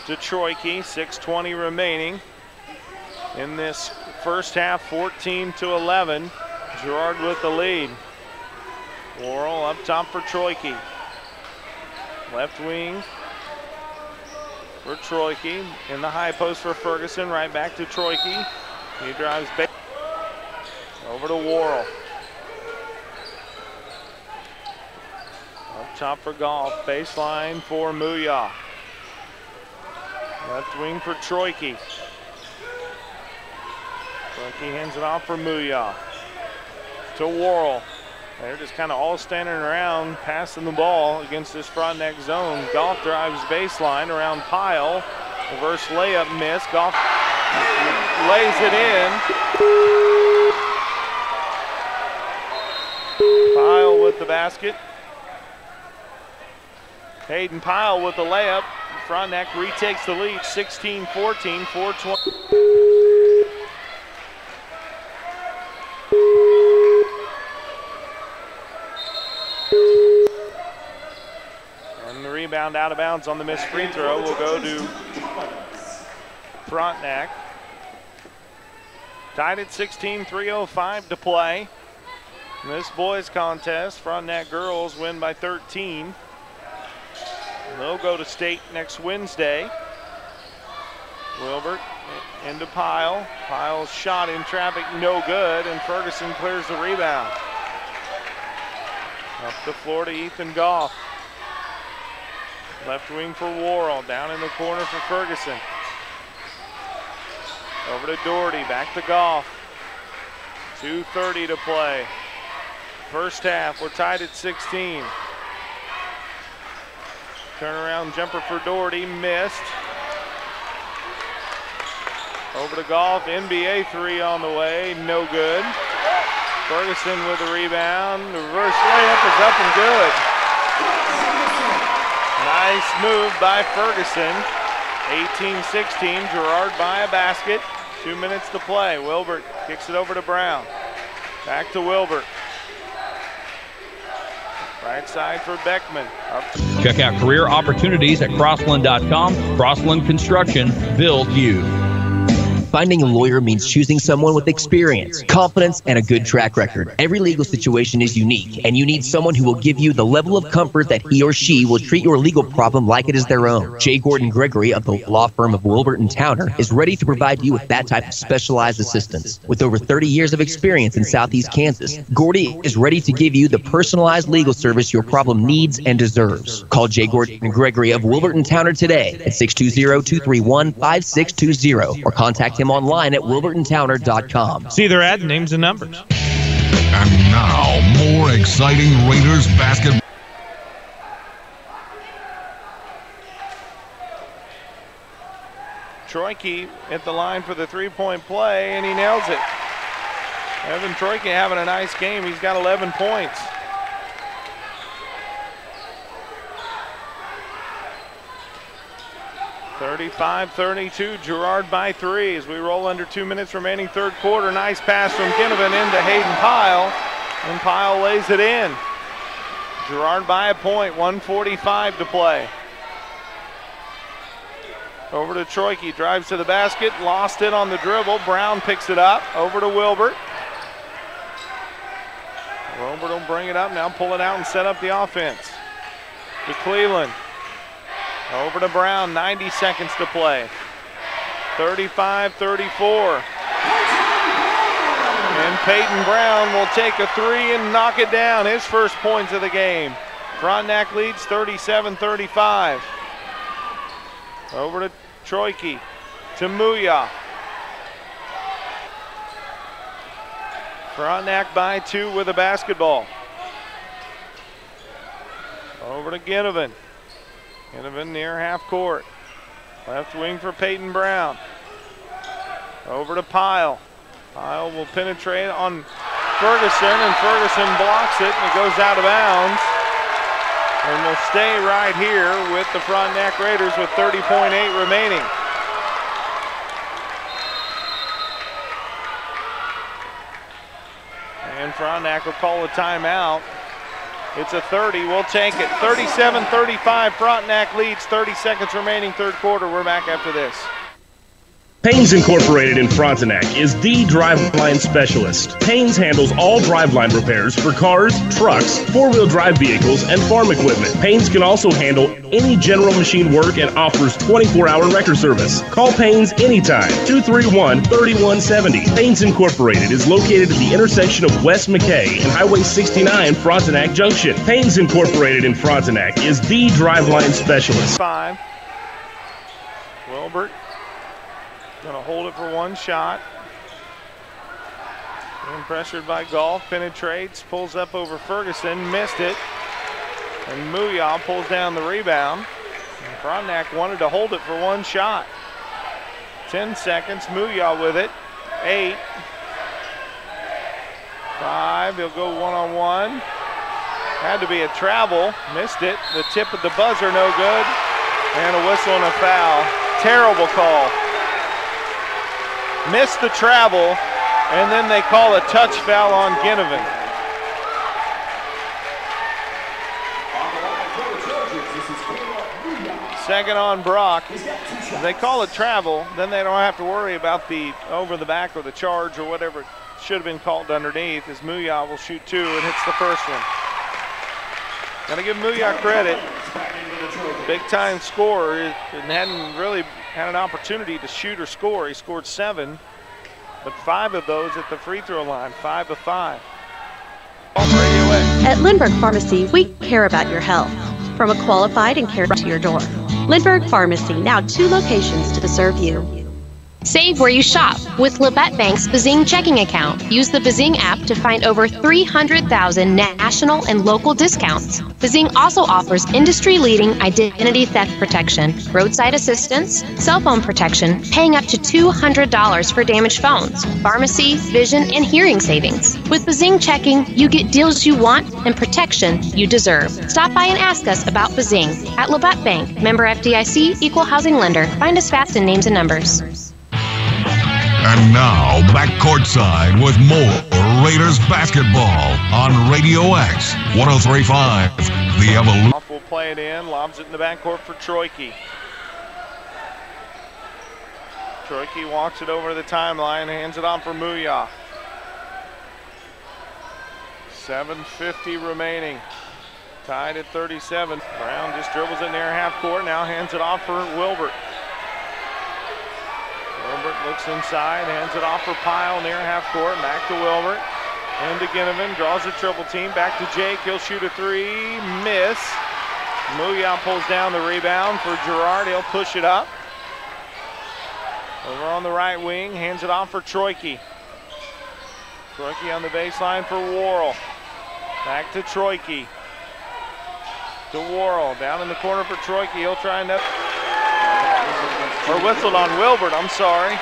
To Troike, 6:20 remaining. In this first half, 14-11. Girard with the lead. Worrell up top for Troike. Left wing for Troike. In the high post for Ferguson, right back to Troike. He drives back over to Worrell. Up top for Goff. Baseline for Muya. Left wing for Troike. Troike hands it off for Muya. To Worrell. They're just kind of all standing around, passing the ball against this Frontenac zone. Goff drives baseline around Pyle. Reverse layup miss. Goff lays it in. Pyle with the basket. Hayden Pyle with the layup. Frontenac retakes the lead, 16-14, 4:20. And the rebound out of bounds on the missed free throw will go to Frontenac. Tied at 16, 3:05 to play. In this boys contest, Frontenac girls win by 13. They'll go to state next Wednesday. Wilbert into Pyle. Pyle's shot in traffic, no good, and Ferguson clears the rebound. Up the floor to Ethan Goff. Left wing for Worrell, down in the corner for Ferguson. Over to Doherty, back to Goff. 2:30 to play. First half, we're tied at 16. Turnaround jumper for Doherty, missed. Over to Goff, NBA 3 on the way, no good. Ferguson with the rebound, reverse layup is up and good. Nice move by Ferguson. 18-16, Girard by a basket. 2 minutes to play. Wilbert kicks it over to Brown. Back to Wilbert. Right side for Beckman. Up. Check out career opportunities at Crossland.com. Crossland Construction, build you. Finding a lawyer means choosing someone with experience, confidence, and a good track record. Every legal situation is unique, and you need someone who will give you the level of comfort that he or she will treat your legal problem like it is their own. J. Gordon Gregory of the law firm of Wilbert & Towner is ready to provide you with that type of specialized assistance. With over 30 years of experience in Southeast Kansas, Gordy is ready to give you the personalized legal service your problem needs and deserves. Call J. Gordon Gregory of Wilbert & Towner today at 620-231-5620 or contact him online at wilburtontowner.com. See their ad, names and numbers. And now, more exciting Raiders basketball. Troike at the line for the three-point play, and he nails it. Evan Troike having a nice game. He's got 11 points. (35-32), Girard by 3 as we roll under 2 minutes remaining third quarter. Nice pass from Ginnivan into Hayden Pyle, and Pyle lays it in. Girard by a point, 1:45 to play. Over to Troike, drives to the basket, lost it on the dribble. Brown picks it up, over to Wilbert. Wilbert will bring it up now, pull it out and set up the offense. To Cleveland. Over to Brown, 90 seconds to play. 35-34. And Peyton Brown will take a three and knock it down. His first points of the game. Frontenac leads 37-35. Over to Troike, to Muya. Frontenac by 2 with a basketball. Over to Ginnivan. Ginnivan near half court. Left wing for Peyton Brown. Over to Pyle. Pyle will penetrate on Ferguson, and Ferguson blocks it, and it goes out of bounds. And will stay right here with the Frontenac Raiders with 30.8 remaining. And Frontenac will call a timeout. It's a 30, we'll take it. 37-35, Frontenac leads, 30 seconds remaining third quarter. We're back after this. Paynes Incorporated in Frontenac is the driveline specialist. Paynes handles all driveline repairs for cars, trucks, four-wheel drive vehicles, and farm equipment. Paynes can also handle any general machine work and offers 24-hour wrecker service. Call Paynes anytime, 231-3170. Paynes Incorporated is located at the intersection of West McKay and Highway 69, Frontenac Junction. Paynes Incorporated in Frontenac is the driveline specialist. 5. Wilbert. Going to hold it for one shot. Being pressured by Golf, penetrates, pulls up over Ferguson, missed it. And Muya pulls down the rebound. And Frontenac wanted to hold it for one shot. 10 seconds, Muya with it. 8. 5, he'll go one-on-one. Had to be a travel, missed it. The tip of the buzzer, no good. And a whistle and a foul. Terrible call. Missed the travel, and then they call a touch foul on Ginnivan. Second on Brock. If they call it travel, then they don't have to worry about the over the back or the charge or whatever should have been called underneath, as Muya will shoot 2 and hits the first one. Gotta give Muya credit. Big time scorer, and hadn't really had an opportunity to shoot or score. He scored 7, but 5 of those at the free throw line, 5 of 5. At Lindbergh Pharmacy, we care about your health. From a qualified and care to your door. Lindbergh Pharmacy, now 2 locations to serve you. Save where you shop with Labette Bank's Bazing checking account. Use the Bazing app to find over 300,000 national and local discounts. Bazing also offers industry-leading identity theft protection, roadside assistance, cell phone protection, paying up to $200 for damaged phones, pharmacy, vision, and hearing savings. With Bazing checking, you get deals you want and protection you deserve. Stop by and ask us about Bazing at Labette Bank, member FDIC, equal housing lender. Find us fast in names and numbers. And now, back courtside with more Raiders basketball on Radio X 103.5 The Evolution. Will play it in, lobs it in the backcourt for Troike. Troike walks it over to the timeline, hands it on for Muya. 7:50 remaining. Tied at 37. Brown just dribbles it near half court, now hands it off for Wilbert. Wilbert looks inside, hands it off for Pyle near half court, back to Wilbert. Into Ginnivan, draws a triple team, back to Jake, he'll shoot a three, miss. Muya pulls down the rebound for Girard, he'll push it up. Over on the right wing, hands it off for Troike. Troike on the baseline for Worrell. Back to Troike. To Worrell, down in the corner for Troike, he'll try and or whistled on Wilbert, I'm sorry.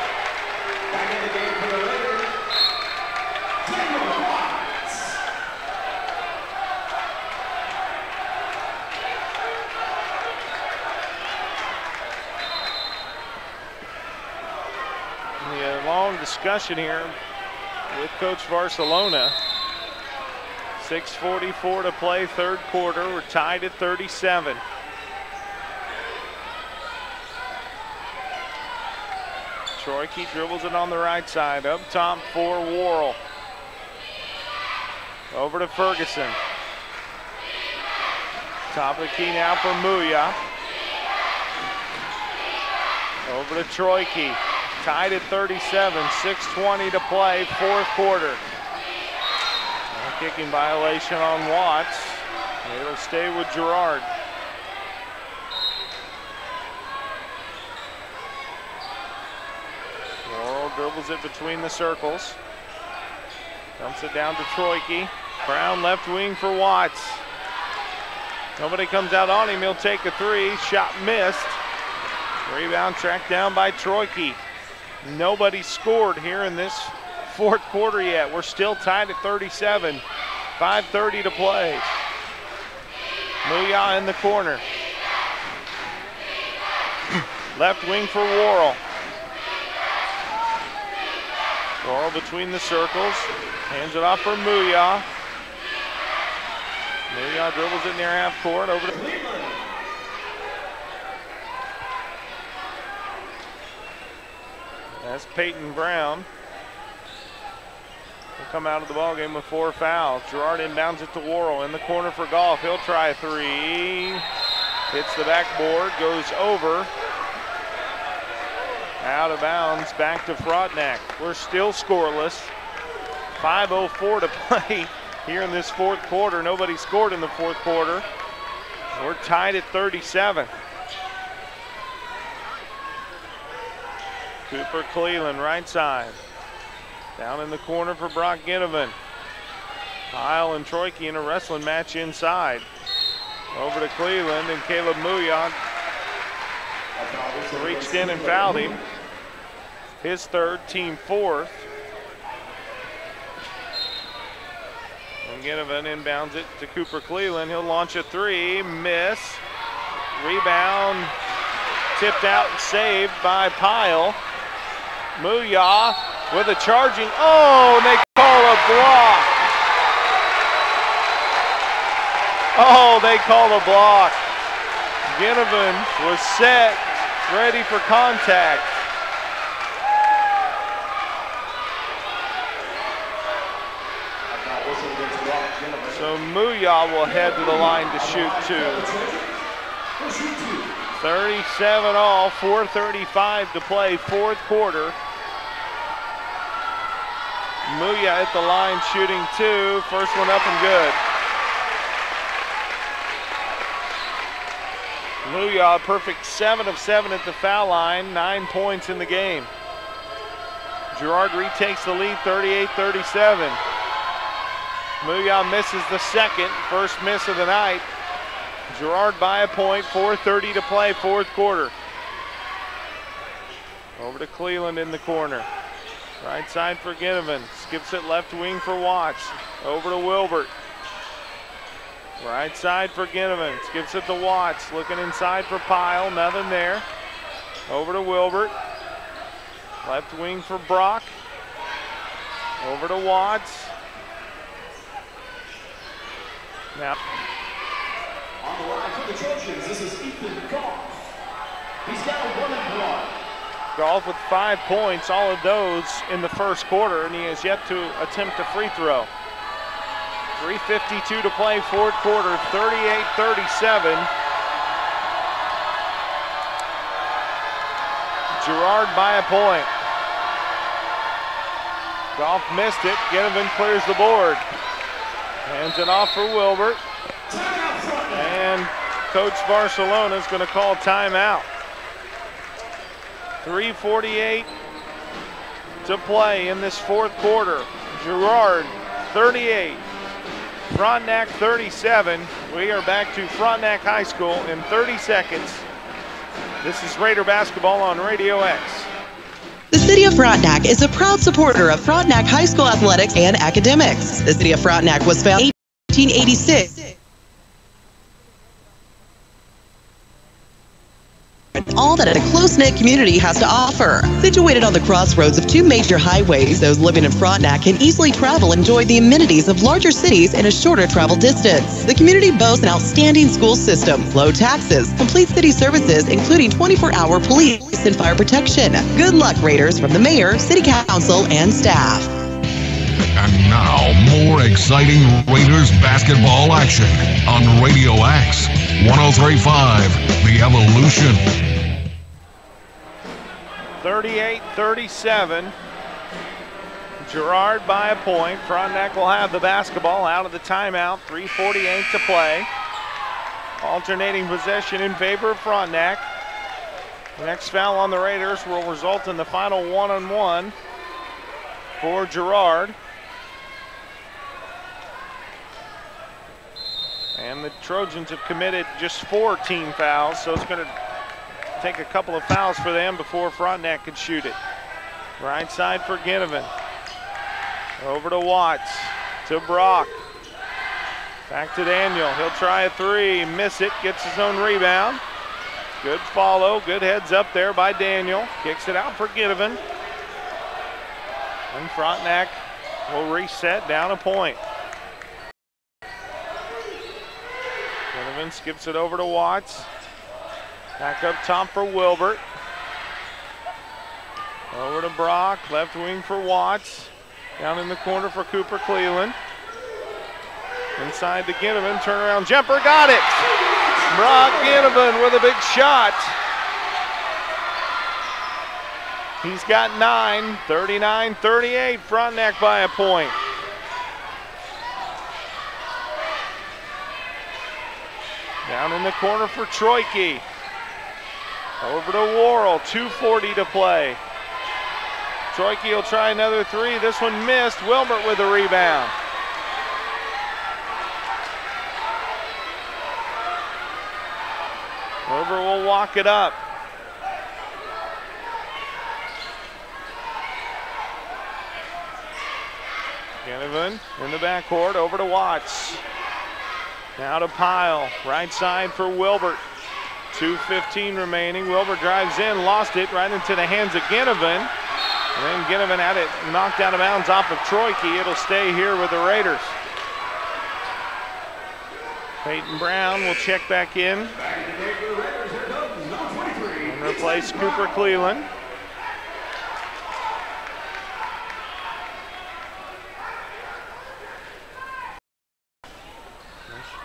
The long discussion here with Coach Barcelona. 6:44 to play, third quarter. We're tied at 37. Troike dribbles it on the right side, up top for Worrell. Over to Ferguson. Top of the key now for Muya. Over to Troike. Tied at 37, 6:20 to play, fourth quarter. A kicking violation on Watts. It'll stay with Girard. Worrell dribbles it between the circles. Dumps it down to Troike. Brown left wing for Watts. Nobody comes out on him. He'll take a three. Shot missed. Rebound tracked down by Troike. Nobody scored here in this fourth quarter yet. We're still tied at 37. 5:30 to play. Muya in the corner. Left wing for Worrell. Worrell between the circles. Hands it off for Muya. Muya dribbles it near half court. Over to Cleveland. That's Peyton Brown. Will come out of the ballgame with 4 fouls. Girard inbounds it to Worrell in the corner for Goff. He'll try a three. Hits the backboard, goes over. Out of bounds, back to Frontenac. We're still scoreless. 5:04 to play here in this fourth quarter. Nobody scored in the fourth quarter. We're tied at 37. Cooper Cleveland, right side. Down in the corner for Brock Ginnivan. Pyle and Troike in a wrestling match inside. Over to Cleveland, and Caleb Muya reached in and fouled him. His third, team fourth. And Ginnivan inbounds it to Cooper Cleveland. He'll launch a three, miss. Rebound, tipped out and saved by Pyle. Muya with a charging, oh, and they call a block. Oh, they call a block. Ginnivan was set, ready for contact. So Muya will head to the line to shoot two. 37 all, 4:35 to play, fourth quarter. Muya at the line shooting two. First one up and good. Muya a perfect 7 of 7 at the foul line, 9 points in the game. Girard retakes the lead, 38-37. Muya misses the second, first miss of the night. Girard by a point, 4:30 to play, fourth quarter. Over to Cleveland in the corner. Right side for Ginnivan, skips it left wing for Watts. Over to Wilbert. Right side for Ginnivan, skips it to Watts, looking inside for Pyle, nothing there. Over to Wilbert. Left wing for Brock. Over to Watts. Now, On the line for the Trojans, this is Ethan Goff. He's got a 1-and-1. Golf with 5 points, all of those in the first quarter, and he has yet to attempt a free throw. 3:52 to play, fourth quarter, 38-37. Girard by a point. Golf missed it. Ginnivan clears the board. Hands it off for Wilbert. And Coach Barcelona is going to call timeout. 3:48 to play in this fourth quarter. Girard 38, Frontenac 37. We are back to Frontenac High School in 30 seconds. This is Raider basketball on Radio X. The City of Frontenac is a proud supporter of Frontenac High School athletics and academics. The City of Frontenac was founded in 1886. All that a close-knit community has to offer. Situated on the crossroads of 2 major highways, those living in Frontenac can easily travel and enjoy the amenities of larger cities in a shorter travel distance. The community boasts an outstanding school system, low taxes, complete city services, including 24-hour police and fire protection. Good luck, Raiders, from the mayor, city council, and staff. And now, more exciting Raiders basketball action on Radio X 103.5, The Evolution. 38-37. Girard by a point. Frontenac will have the basketball out of the timeout. 3:48 to play. Alternating possession in favor of Frontenac. The next foul on the Raiders will result in the final 1-on-1 for Girard. And the Trojans have committed just 4 team fouls, so it's going to take a couple of fouls for them before Frontenac can shoot it. Right side for Ginnivan. Over to Watts, to Brock. Back to Daniel, he'll try a 3, miss it, gets his own rebound. Good follow, good heads up there by Daniel. Kicks it out for Ginnivan. And Frontenac will reset down a point. Ginnivan skips it over to Watts. Back up top for Wilbert. Over to Brock, left wing for Watts. Down in the corner for Cooper Cleveland. Inside to Ginnivan, turnaround jumper, got it! Brock Ginnivan with a big shot. He's got 9, 39-38, Frontenac by a point. Down in the corner for Troike. Over to Worrell, 2:40 to play. Troike will try another 3. This one missed. Wilbert with a rebound. Wilbert will walk it up. Ginnivan in the backcourt, over to Watts. Now to Pyle, right side for Wilbert. 2:15 remaining. Wilbert drives in, lost it right into the hands of Ginnivan. And then Ginnivan had it knocked out of bounds off of Troike. It'll stay here with the Raiders. Peyton Brown will check back in and replace Cooper Cleveland.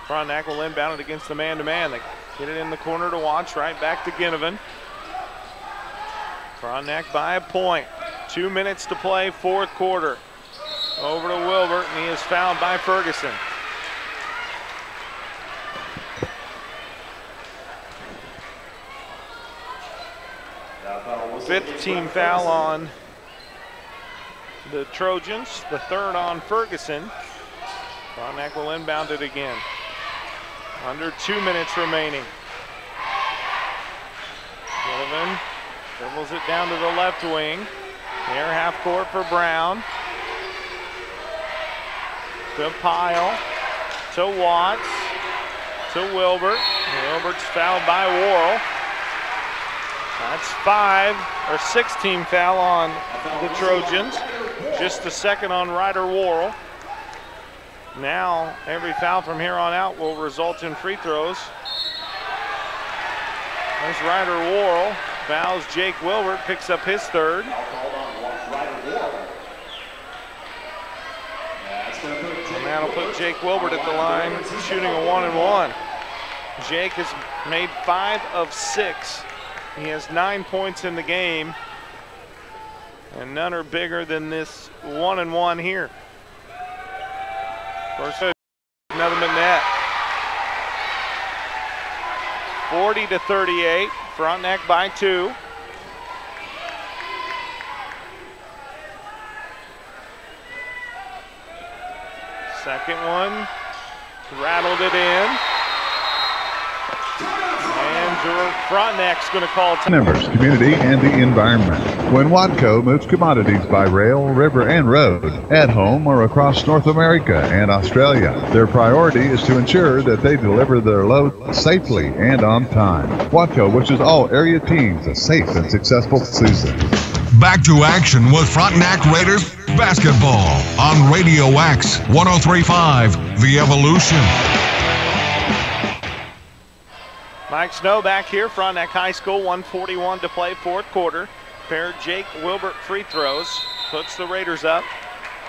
Frontenac will inbound it against the man-to-man. They get it in the corner to Watts, right back to Ginnivan. Frontenac by a point. 2 minutes to play, fourth quarter. Over to Wilbert, and he is fouled by Ferguson. Fifth team foul on the Trojans, the third on Ferguson. Frontenac will inbound it again. Under 2 minutes remaining. Ginnivan dribbles it down to the left wing. Near half court for Brown. To Pyle. To Watts. To Wilbert. Wilbert's fouled by Worrell. That's 5 or 6 team foul on the Trojans. Just the second on Ryder Worrell. Now, every foul from here on out will result in free throws. There's Ryder Worrell. Fouls Jake Wilbert, picks up his third. And that'll put Jake Wilbert at the line, shooting a 1-and-1. Jake has made 5 of 6. He has 9 points in the game. And none are bigger than this 1-and-1 here. First, another net. 40-38, Frontenac by 2. Second one, rattled it in. And Frontenac's going to call time. Members, community, and the environment. When Watco moves commodities by rail, river, and road, at home or across North America and Australia, their priority is to ensure that they deliver their load safely and on time. Watco wishes all area teams a safe and successful season. Back to action with Frontenac Raiders basketball on Radio X 103.5 The Evolution. Mike Snow back here, Frontenac High School, 1:41 to play, fourth quarter. Paired Jake Wilbert free throws, puts the Raiders up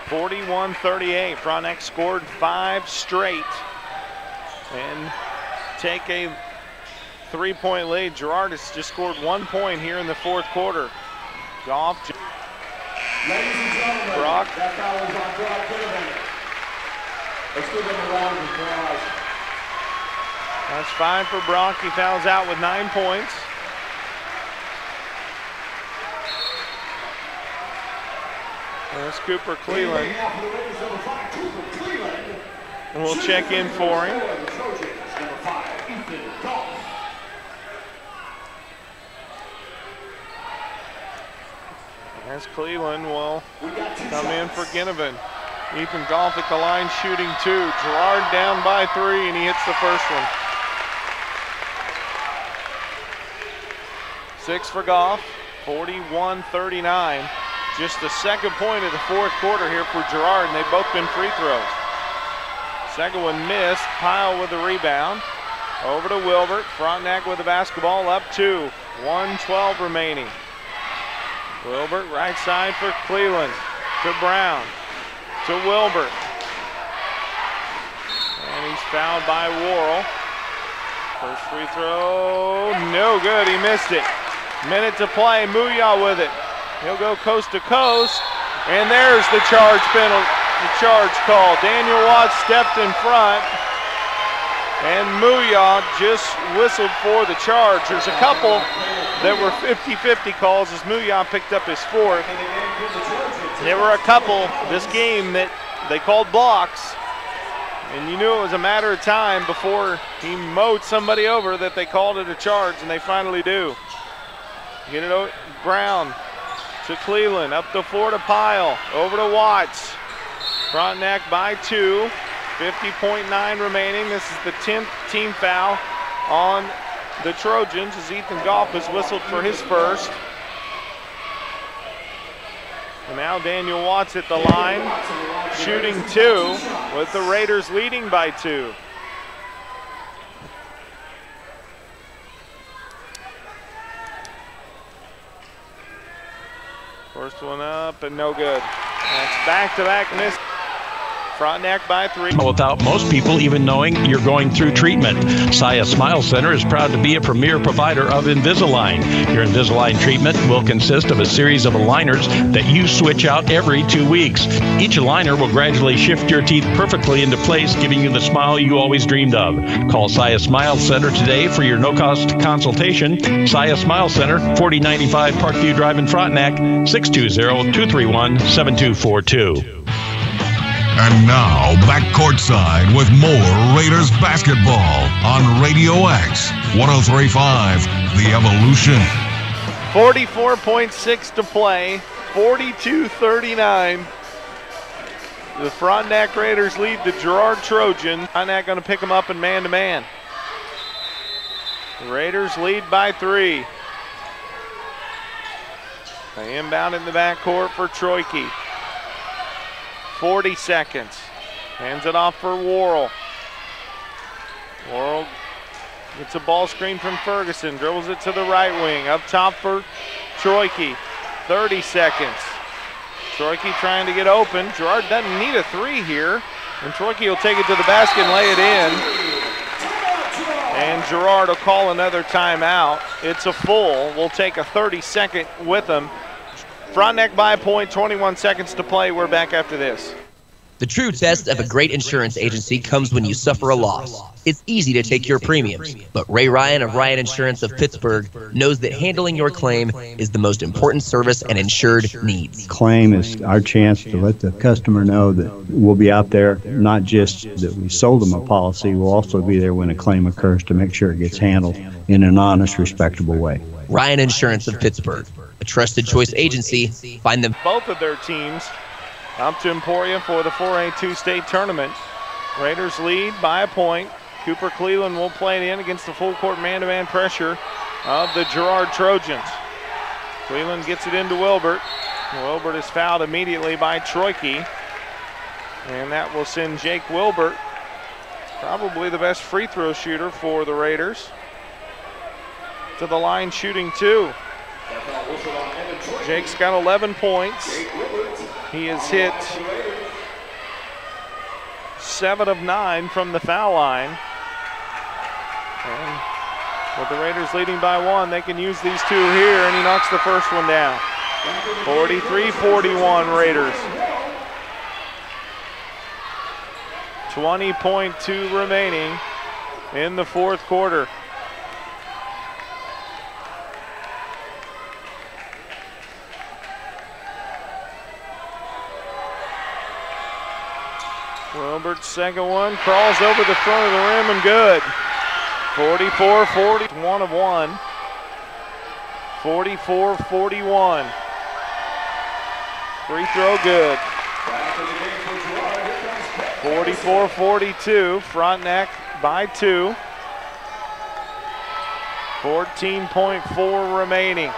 41-38. Frontenac scored 5 straight and take a 3-point lead. Girard has just scored 1 point here in the fourth quarter. Goff. Ladies and gentlemen, Brock. that foul was on Brock Kidman. Let's give him a round of applause. That's 5 for Brock. He fouls out with 9 points. There's Cooper Cleveland. And we'll check in for him. As Cleveland will come in for Ginnivan. Ethan Goff at the line shooting 2. Girard down by 3 and he hits the first one. 6 for Goff, 41-39. Just the second point of the fourth quarter here for Girard, and they've both been free throws. Second one missed, Pyle with the rebound. Over to Wilbert, Frontenac with the basketball, up 2, 1:12 remaining. Wilbert right side for Cleveland, to Brown, to Wilbert. And he's fouled by Worrell. First free throw, no good, he missed it. Minute to play, Muya with it. He'll go coast to coast, and there's the charge penalty, the charge call. Daniel Watts stepped in front, and Muya just whistled for the charge. There's a couple that were 50-50 calls as Muya picked up his fourth. There were a couple this game that they called blocks, and you knew it was a matter of time before he mowed somebody over that they called it a charge, and they finally do. Get it over, Brown to Cleveland, up the floor to Pyle, over to Watts. Frontenac by 2, 50.9 remaining. This is the 10th team foul on the Trojans as Ethan Goff has whistled for his first. And now Daniel Watts at the line, shooting 2, with the Raiders leading by 2. First one up and no good. That's back-to-back miss. Frontenac by 3. Without most people even knowing you're going through treatment. Saya Smile Center is proud to be a premier provider of Invisalign. Your Invisalign treatment will consist of a series of aligners that you switch out every 2 weeks. Each aligner will gradually shift your teeth perfectly into place, giving you the smile you always dreamed of. Call Saya Smile Center today for your no-cost consultation. Saya Smile Center, 4095 Parkview Drive in Frontenac, 620-231-7242. And now, back courtside with more Raiders basketball on Radio X 103.5 The Evolution. 44.6 to play, 42-39. The Frontenac Raiders lead the Girard Trojans. Frontenac going to pick them up in man-to-man. The Raiders lead by 3. They inbound in the backcourt for Troike. 40 seconds. Hands it off for Worrell. Worrell gets a ball screen from Ferguson. Dribbles it to the right wing. Up top for Troike. 30 seconds. Troike trying to get open. Girard doesn't need a three here. And Troike will take it to the basket and lay it in. And Girard will call another timeout. It's a full. We'll take a 30-second with them. Frontenac by a point, 21 seconds to play. We're back after this. The true test of a great insurance agency comes when you suffer a loss. It's easy to take your premiums, but Ray Ryan of Ryan Insurance of Pittsburgh knows that handling your claim is the most important service an insured needs. Claim is our chance to let the customer know that we'll be out there, not just that we sold them a policy, we'll also be there when a claim occurs to make sure it gets handled in an honest, respectable way. Ryan Insurance of Pittsburgh, a trusted choice agency. Find them. Both of their teams up to Emporia for the 4A2 state tournament. Raiders lead by a point. Cooper Cleveland will play it in against the full court man-to-man pressure of the Girard Trojans. Cleveland gets it into Wilbert. Wilbert is fouled immediately by Troike. And that will send Jake Wilbert, probably the best free throw shooter for the Raiders, to the line shooting two. Jake's got 11 points. He has hit 7 of 9 from the foul line. And with the Raiders leading by 1, they can use these two here, and he knocks the first one down. 43-41 Raiders. 20.2 remaining in the fourth quarter. Wilbert's second one crawls over the front of the rim and good. 44-40, 1 of 1. 44-41. Free throw good. 44-42, Frontenac by 2. 14.4 remaining.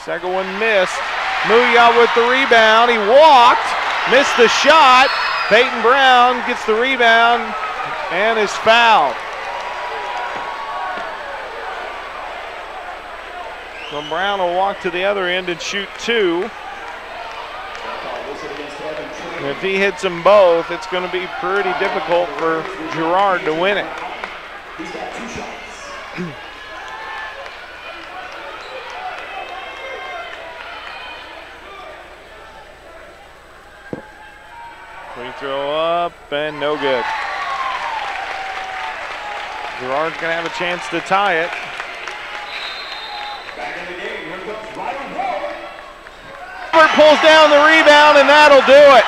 Second one missed. Muya with the rebound. He walked, missed the shot. Peyton Brown gets the rebound and is fouled. So Brown will walk to the other end and shoot 2. And if he hits them both, it's going to be pretty difficult for Girard to win it. He's got 2 shots. Free throw up and no good. Girard's going to have a chance to tie it. Back in the game, here comes Ryan Ward. Wilbert pulls down the rebound and that'll do it.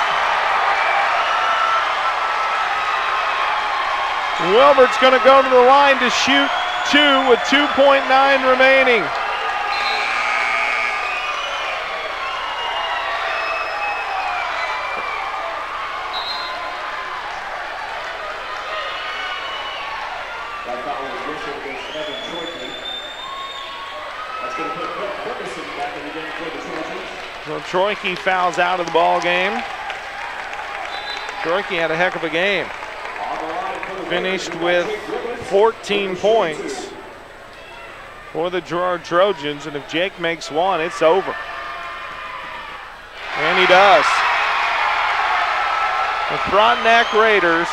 Wilbert's going to go to the line to shoot 2 with 2.9 remaining. That foul was whistled against Evan Troike. That's going to put Ferguson back in the game for the Trojans. So Troike fouls out of the ball game. Troike had a heck of a game. Finished with 14 points for the Girard Trojans, and if Jake makes one, it's over. And he does. The Frontenac Raiders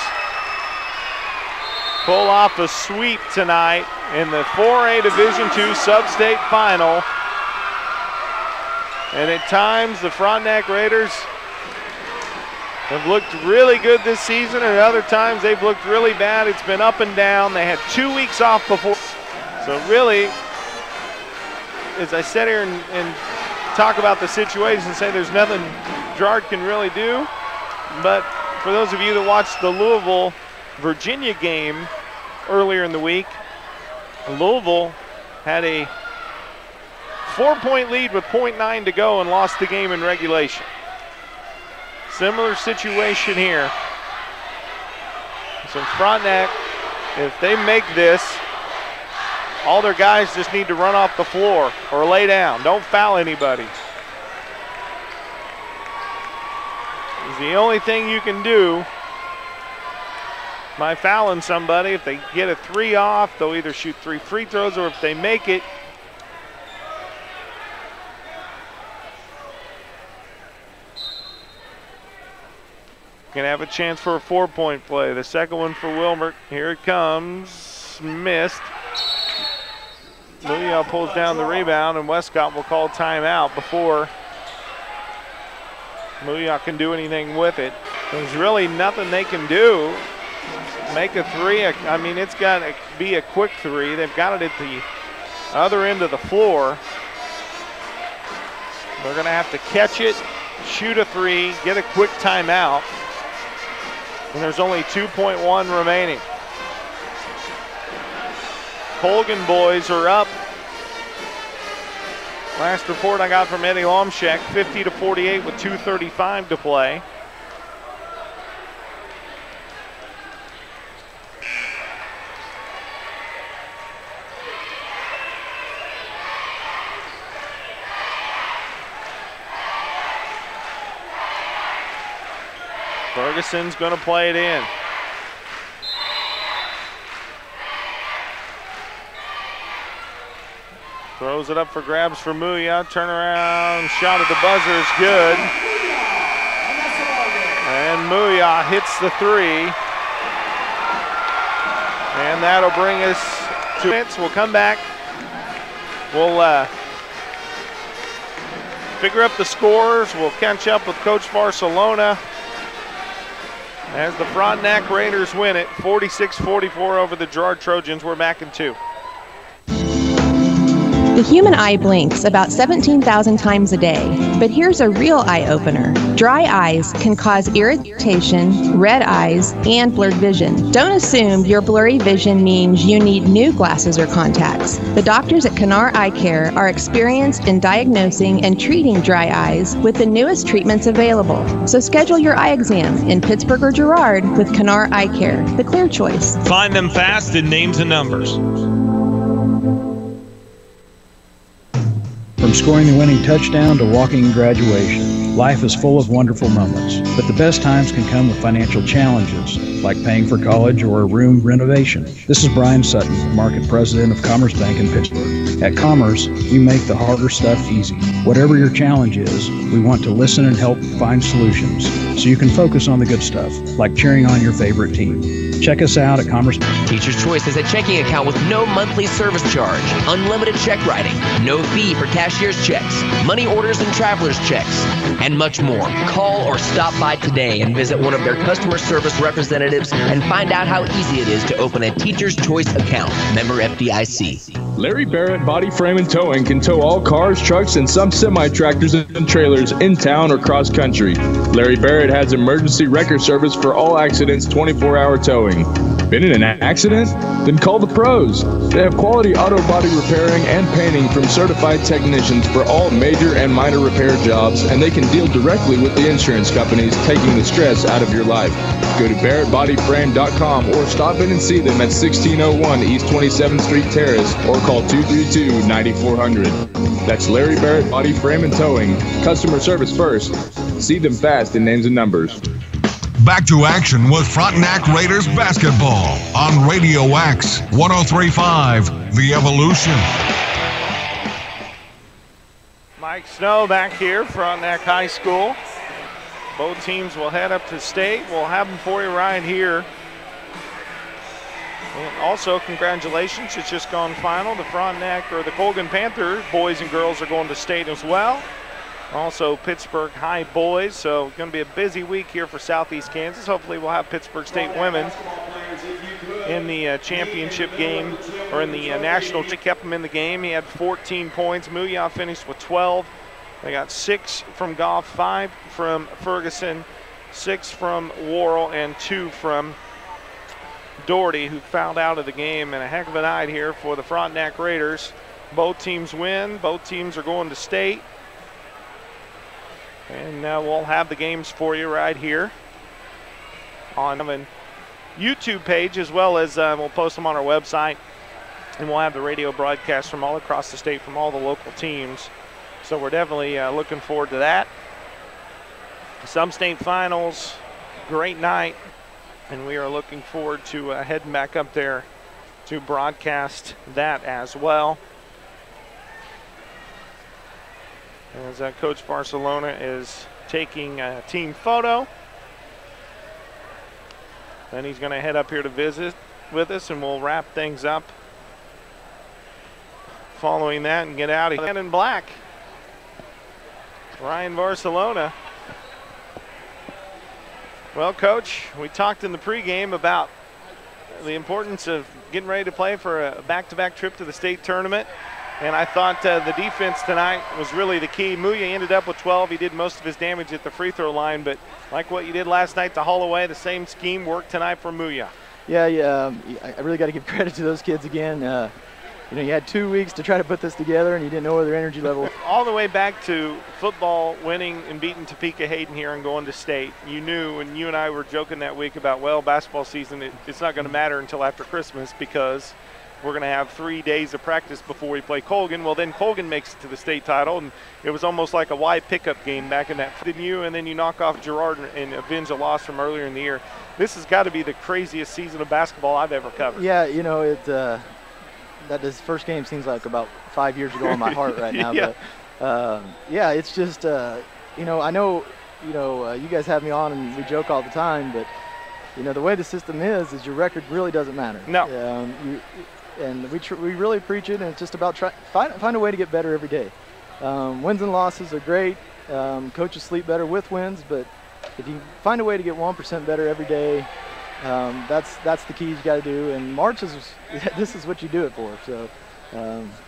pull off a sweep tonight in the 4A Division II Sub-State Final. And at times, the Frontenac Raiders have looked really good this season, and at other times they've looked really bad. It's been up and down. They had 2 weeks off before. So really, as I sit here and talk about the situation and say there's nothing Girard can really do, but for those of you that watched the Louisville-Virginia game earlier in the week, Louisville had a 4-point lead with 0.9 to go and lost the game in regulation. Similar situation here. So Frontenac, if they make this, all their guys just need to run off the floor or lay down. Don't foul anybody. the only thing you can do by fouling somebody. If they get a 3 off, they'll either shoot 3 free throws, or if they make it, going to have a chance for a 4-point play. The second one for Wilmert. Here it comes. Missed. Muya pulls down the rebound, and Westcott will call timeout before Muya can do anything with it. There's really nothing they can do. Make a 3. I mean, it's got to be a quick 3. They've got it at the other end of the floor. They're going to have to catch it, shoot a 3, get a quick timeout. And there's only 2.1 remaining. Colgan boys are up. Last report I got from Eddie Lomschek, 50-48 with 2:35 to play. Ferguson's going to play it in. Throws it up for grabs for Muya. Turnaround shot at the buzzer is good. And Muya hits the 3. And that'll bring us to minutes. We'll come back. We'll figure up the scores. We'll catch up with Coach Barcelona as the Frontenac Raiders win it 46-44 over the Girard Trojans. We're back in 2. The human eye blinks about 17,000 times a day, but here's a real eye-opener. Dry eyes can cause irritation, red eyes, and blurred vision. Don't assume your blurry vision means you need new glasses or contacts. The doctors at Girard Eye Care are experienced in diagnosing and treating dry eyes with the newest treatments available. So schedule your eye exam in Pittsburgh or Girard with Girard Eye Care, the clear choice. Find them fast in names and numbers. From scoring the winning touchdown to walking in graduation, life is full of wonderful moments. But the best times can come with financial challenges, like paying for college or a room renovation. This is Brian Sutton, Market President of Commerce Bank in Pittsburgh. At Commerce, we make the harder stuff easy. Whatever your challenge is, we want to listen and help find solutions so you can focus on the good stuff, like cheering on your favorite team. Check us out at Commerce Bank. Teacher's Choice is a checking account with no monthly service charge, unlimited check writing, no fee for cashier's checks, money orders and traveler's checks, and much more. Call or stop by today and visit one of their customer service representatives and find out how easy it is to open a Teacher's Choice account. Member FDIC. Larry Barrett Body Frame and Towing can tow all cars, trucks, and some semi-tractors and trailers in town or cross country. Larry Barrett has emergency wrecker service for all accidents, 24-hour towing. Been in an accident? Then call the pros. They have quality auto body repairing and painting from certified technicians for all major and minor repair jobs, and they can deal directly with the insurance companies, taking the stress out of your life. Go to barrettbodyframe.com or stop in and see them at 1601 East 27th Street Terrace or call 232-9400. That's Larry Barrett Body Frame and Towing. Customer service first. See them fast in names and numbers. Back to action with Frontenac Raiders basketball on Radio X 103.5 The Evolution. Mike Snow back here, Frontenac High School. Both teams will head up to state. We'll have them for you right here. And also, congratulations, it's just gone final. The Frontenac, or the Colgan Panthers, boys and girls, are going to state as well. Also, Pittsburgh High boys, so going to be a busy week here for Southeast Kansas. Hopefully we'll have Pittsburgh State women in the championship game, or in the national. She kept him in the game. He had 14 points. Muya finished with 12. They got 6 from Goff, 5 from Ferguson, 6 from Worrell, and 2 from Doherty, who fouled out of the game. And a heck of a night here for the Frontenac Raiders. Both teams win. Both teams are going to state. And we'll have the games for you right here on a YouTube page, as well as we'll post them on our website. And we'll have the radio broadcast from all across the state, from all the local teams. So we're definitely looking forward to that. Some state finals, great night, and we are looking forward to heading back up there to broadcast that as well. As Coach Barcelona is taking a team photo. Then he's going to head up here to visit with us, and we'll wrap things up following that and get out of here. In black, Ryan Barcelona. Well, Coach, we talked in the pregame about the importance of getting ready to play for a back-to-back trip to the state tournament. And I thought the defense tonight was really the key. Muya ended up with 12. He did most of his damage at the free throw line, but like what you did last night to haul away, the same scheme worked tonight for Muya. Yeah, I really got to give credit to those kids again. You know, you had 2 weeks to try to put this together, and you didn't know where their energy level was. All the way back to football, winning and beating Topeka Hayden here and going to state. You knew, and you and I were joking that week about, well, basketball season, it's not going to matter until after Christmas because we're going to have 3 days of practice before we play Colgan. Well, then Colgan makes it to the state title, and it was almost like a Y pickup game back in that. Didn't you? And then you knock off Girard and avenge a loss from earlier in the year. This has got to be the craziest season of basketball I've ever covered. Yeah, you know, that this first game seems like about 5 years ago in my heart right now. Yeah. But yeah, it's just, you know, I know, you know, you guys have me on and we joke all the time, but, you know, the way the system is your record really doesn't matter. No. And we really preach it, and it's just about find a way to get better every day. Wins and losses are great. Coaches sleep better with wins, but if you find a way to get 1% better every day, that's the key you got to do. And March this is what you do it for. So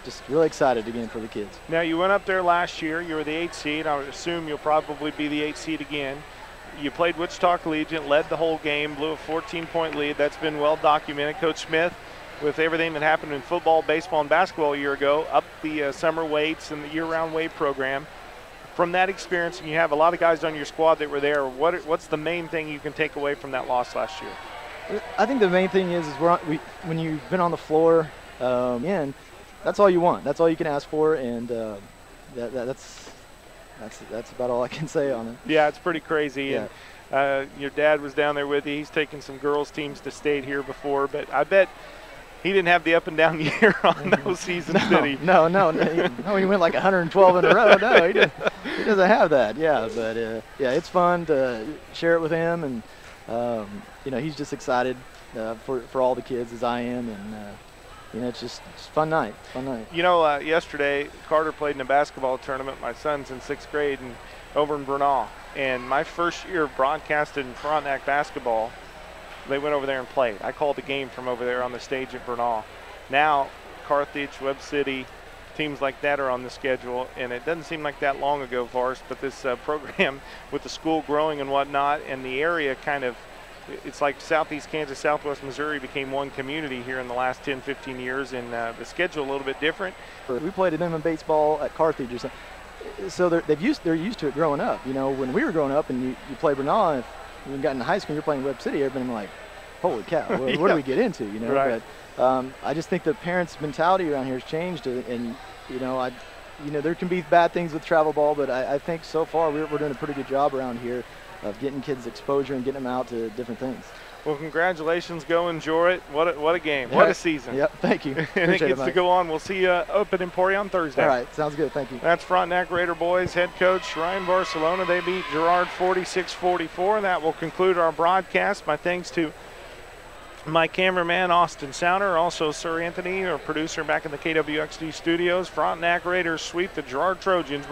just really excited again for the kids. Now, you went up there last year. You were the 8th seed. I would assume you'll probably be the 8th seed again. You played Wichita Collegiate, led the whole game, blew a 14-point lead. That's been well documented. Coach Smith, with everything that happened in football, baseball, and basketball a year ago, up the summer weights and the year-round weight program. From that experience, and you have a lot of guys on your squad that were there, what's the main thing you can take away from that loss last year? I think the main thing is when you've been on the floor, that's all you want. That's all you can ask for, and that's about all I can say on it. Yeah, it's pretty crazy. Yeah. And your dad was down there with you. He's taken some girls' teams to state here before, but I bet he didn't have the up and down year on those seasons, did he? No, he went like 112 in a row. No, he doesn't have that. Yeah, but yeah, it's fun to share it with him, and you know, he's just excited for all the kids as I am, and you know, it's just fun night. You know, yesterday Carter played in a basketball tournament. My son's in 6th grade and over in Bernal, and my first year broadcasted in Frontenac basketball, they went over there and played. I called the game from over there on the stage at Bernal. Now, Carthage, Webb City, teams like that are on the schedule, and it doesn't seem like that long ago for us, but this program with the school growing and whatnot, and the area kind of, it's like Southeast Kansas, Southwest Missouri became one community here in the last 10, 15 years, and the schedule a little bit different. We played them in baseball at Carthage or something. So they're used to it growing up. You know, when we were growing up and you play Bernal, if you got into high school and you're playing Webb City, everybody was like, holy cow, what do we get into, you know? Right. But I just think the parents' mentality around here has changed, and you know, there can be bad things with travel ball, but I think so far we're doing a pretty good job around here of getting kids exposure and getting them out to different things. Well, congratulations. Go enjoy it. What a game. What a season. Yep, thank you. And it gets to go on. We'll see you up at Emporia on Thursday. All right, sounds good. Thank you. That's Frontenac Raider boys head coach Ryan Barcelona. They beat Girard 46-44, and that will conclude our broadcast. My thanks to my cameraman, Austin Souter, also Sir Anthony, our producer back in the KWXD studios. Frontenac Raiders sweep the Girard Trojans.